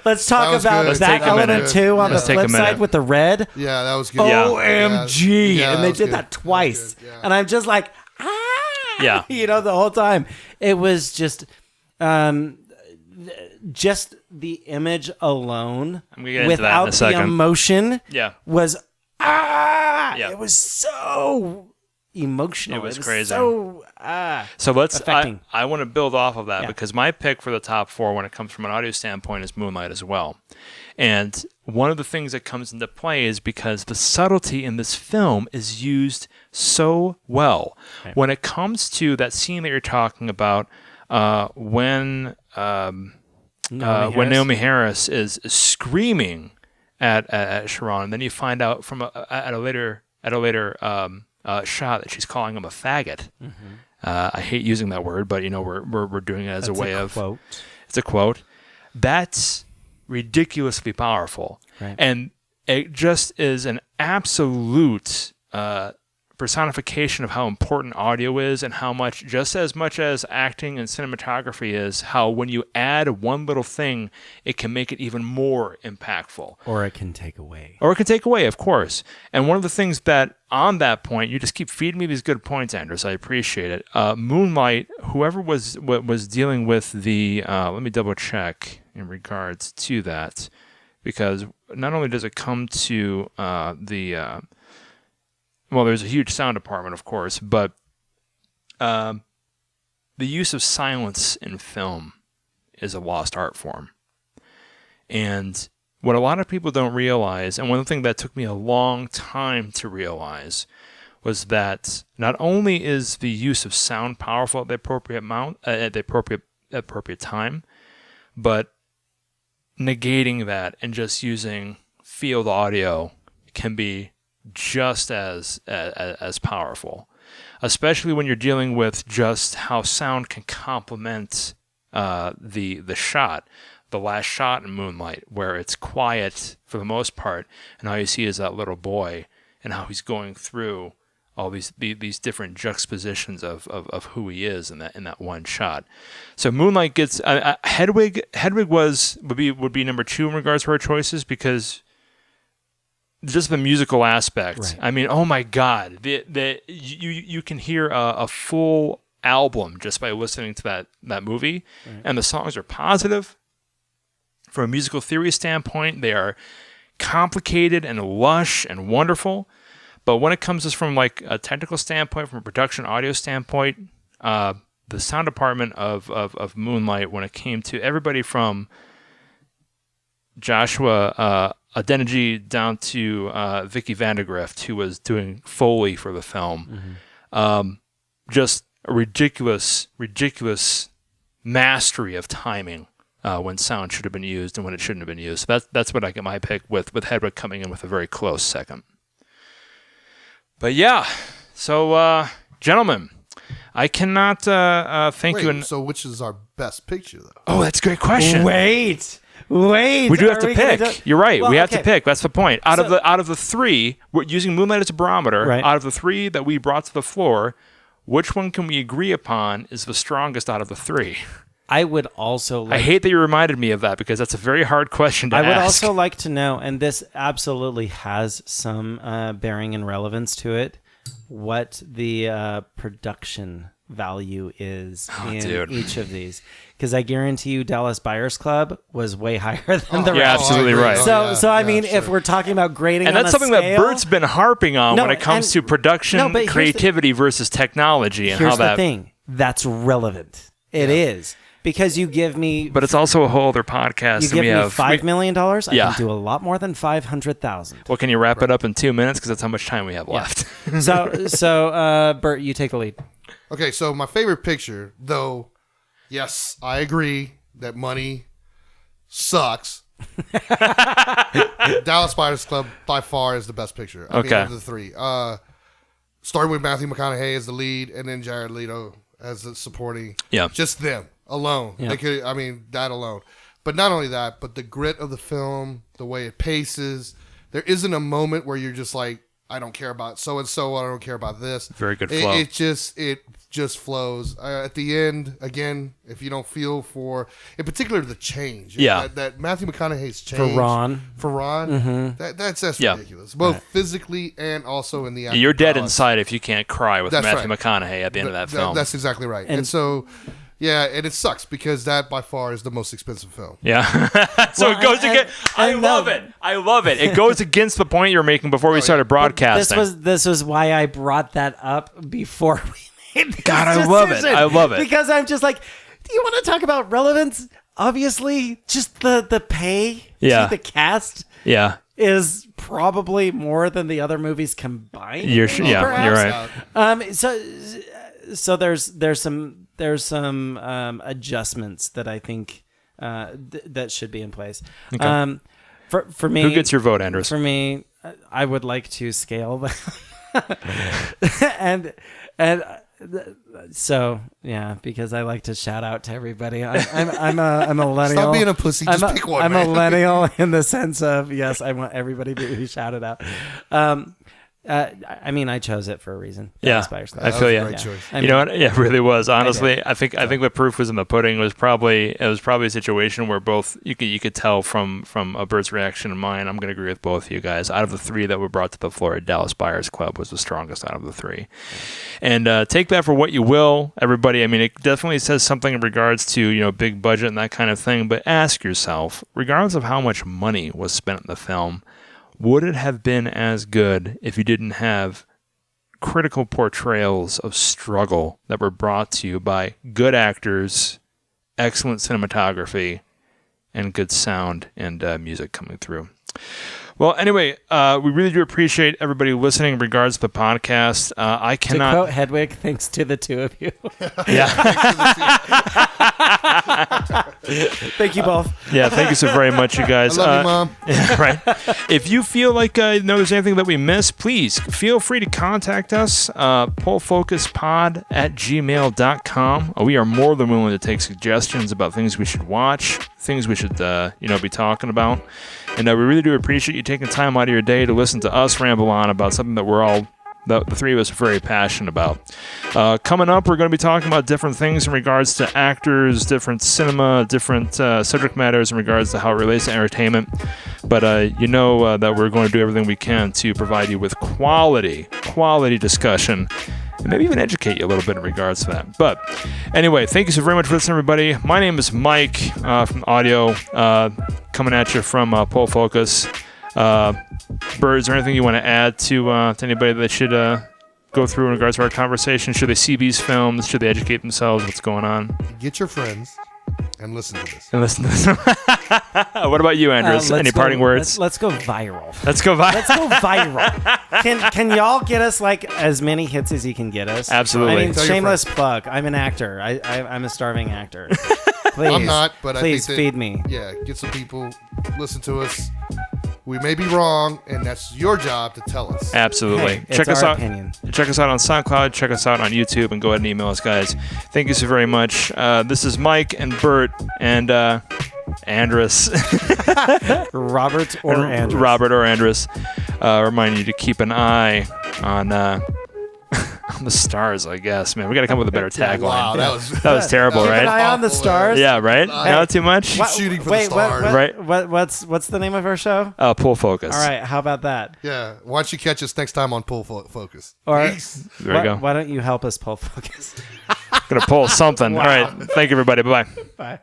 Let's talk about that element too on the flip side with the red. Yeah, that was good. OMG, Yeah, and they was did good. that twice, and I'm just like, yeah, the whole time. It was just the image alone, I'm gonna get into that in a without second. the emotion, Yeah. was Yeah. it was so emotional. It was crazy. So let's. affecting. I want to build off of that Yeah. because my pick for the top 4 when it comes from an audio standpoint is Moonlight as well. And one of the things that comes into play is because the subtlety in this film is used so well. Right. When it comes to that scene that you're talking about, when Naomi Harris is screaming at Sharon, and then you find out from at a later shot that she's calling him a faggot. Mm-hmm. I hate using that word, but we're doing it as a way of quote. It's a quote. That's ridiculously powerful, Right. and it just is an absolute personification of how important audio is, and how much, just as much as acting and cinematography is, how when you add one little thing, it can make it even more impactful. Or it can take away. Of course. And one of the things that, on that point, you just keep feeding me these good points, Andrus. I appreciate it. Moonlight, whoever was dealing with the, let me double check in regards to that, because not only does it come to well, there's a huge sound department, of course, but the use of silence in film is a lost art form. And what a lot of people don't realize, and one thing that took me a long time to realize, was that not only is the use of sound powerful at the appropriate at the appropriate time, but negating that and just using field audio can be just as powerful, especially when you're dealing with just how sound can complement the shot. The last shot in Moonlight, where it's quiet for the most part, and all you see is that little boy and how he's going through all these different juxtapositions of who he is in that one shot. So Moonlight gets Hedwig. Hedwig would be number 2 in regards to our choices, because just the musical aspect. Right. I mean, oh my God, you can hear a full album just by listening to that movie, Right. and the songs are positive. From a musical theory standpoint, they are complicated and lush and wonderful. But when it comes from like a technical standpoint, from a production audio standpoint, the sound department of Moonlight, when it came to everybody from Joshua Adeniji down to Vicky Vandegrift, who was doing Foley for the film. Mm-hmm. Just a ridiculous mastery of timing when sound should have been used and when it shouldn't have been used. So that's what I get my pick with Hedwig coming in with a very close second. But yeah, so gentlemen, I cannot thank you. So which is our best picture, though? Oh, that's a great question. Wait. We do have to pick. You're right. Well, we have okay. to pick. That's the point. Out of the 3, we're using Moonlight as a barometer. Right. Out of the 3 that we brought to the floor, which one can we agree upon is the strongest out of the 3? I would also I hate that you reminded me of that, because that's a very hard question to ask. I would also like to know, and this absolutely has some bearing and relevance to it, what the production value is in each of these. Because I guarantee you Dallas Buyers Club was way higher than the rest. You're absolutely right. So I mean, if we're talking about grading and on that's a something scale, that Bert's been harping on when it comes to production, but creativity versus technology, and here's how that. the thing. That's relevant. It is. Because you give me... But it's also a whole other podcast. You give me $5 million, I Yeah. can do a lot more than 500,000. Well, can you wrap it up in 2 minutes? Because that's how much time we have left. So Bert, you take the lead. Okay, so my favorite picture, though, yes, I agree that money sucks. Dallas Buyers Club by far is the best picture. I mean, of the 3. Starting with Matthew McConaughey as the lead, and then Jared Leto as the supporting. Yeah. Just them alone. Yeah. They could, I mean, that alone. But not only that, but the grit of the film, the way it paces. There isn't a moment where you're just like, I don't care about so and so. I don't care about this. Very good flow. It just flows. At the end, again, if you don't feel for, in particular, the change. Yeah. That Matthew McConaughey's change. For Ron. Mm-hmm. That's ridiculous. Both physically and also in the You're dead balance. inside if you can't cry with That's Matthew right. McConaughey at the end of that film. That's exactly right. And so, Yeah, and it sucks because that by far is the most expensive film. Yeah. So it goes against. I love it. I love it. It goes against the point you were making before we started broadcasting. This was why I brought that up before we made this God, I love it. I love it. Because I'm just like, do you want to talk about relevance? Obviously, just the pay to the cast is probably more than the other movies combined. You're right. So there's some adjustments that I think that should be in place. Okay. For me, who gets your vote, Andrus? For me, I would like to scale them, and so yeah, because I like to shout out to everybody. I'm a millennial. Stop being a pussy. Just pick one. I'm a millennial in the sense of yes, I want everybody to be shouted out. I mean, I chose it for a reason. Yeah, I feel you. You know what? Yeah, it really was. Honestly, I think the proof was in the pudding. It was probably a situation where both you could tell from Bert's reaction and mine. I'm going to agree with both of you guys. Out of the three that were brought to the floor, Dallas Buyers Club was the strongest out of the three. And take that for what you will, everybody. I mean, it definitely says something in regards to big budget and that kind of thing. But ask yourself, regardless of how much money was spent in the film, would it have been as good if you didn't have critical portrayals of struggle that were brought to you by good actors, excellent cinematography, and good sound and music coming through? Well, anyway, we really do appreciate everybody listening in regards to the podcast. I cannot... To quote Hedwig, thanks to the two of you. Yeah. Thank you both. Yeah, thank you so very much, you guys. I love you, Mom. Yeah, right. If you feel like there's anything that we missed, please feel free to contact us, pullfocuspod@gmail.com. We are more than willing to take suggestions about things we should watch, things we should be talking about. And we really do appreciate you taking time out of your day to listen to us ramble on about something that the three of us are very passionate about. Coming up, we're going to be talking about different things in regards to actors, different cinema, different subject matters in regards to how it relates to entertainment. But that we're going to do everything we can to provide you with quality discussion, and maybe even educate you a little bit in regards to that. But anyway, thank you so very much for listening, everybody. My name is Mike from Audio, coming at you from Pull Focus. Bert, is there anything you want to add to anybody that should go through in regards to our conversation? Should they see these films? Should they educate themselves? What's going on? Get your friends and listen to this. What about you, Andrus? Any parting words? Let's go viral. Let's go viral. Can y'all get us like as many hits as you can get us? Absolutely. I mean, shameless plug. I'm an actor. I'm a starving actor. Please, I'm not, but please I think feed me. Yeah, get some people, listen to us. We may be wrong, and that's your job to tell us. Absolutely. Hey, check us out. Opinion. Check us out on SoundCloud. Check us out on YouTube, and go ahead and email us, guys. Thank you so very much. This is Mike and Bert and Andrus. Robert or Andrus. Remind you to keep an eye on on the stars, I guess. Man, we got to come up with a better tagline. Wow, that was terrible, right? Keep an eye on the stars. Yeah, right. Not too much. Shooting for the stars. Right. What's the name of our show? Pull Focus. All right. How about that? Yeah. Why don't you catch us next time on Pull Focus? Or there we go. Why don't you help us pull focus? Gonna pull something. Wow. All right. Thank you, everybody. Bye-bye. Bye.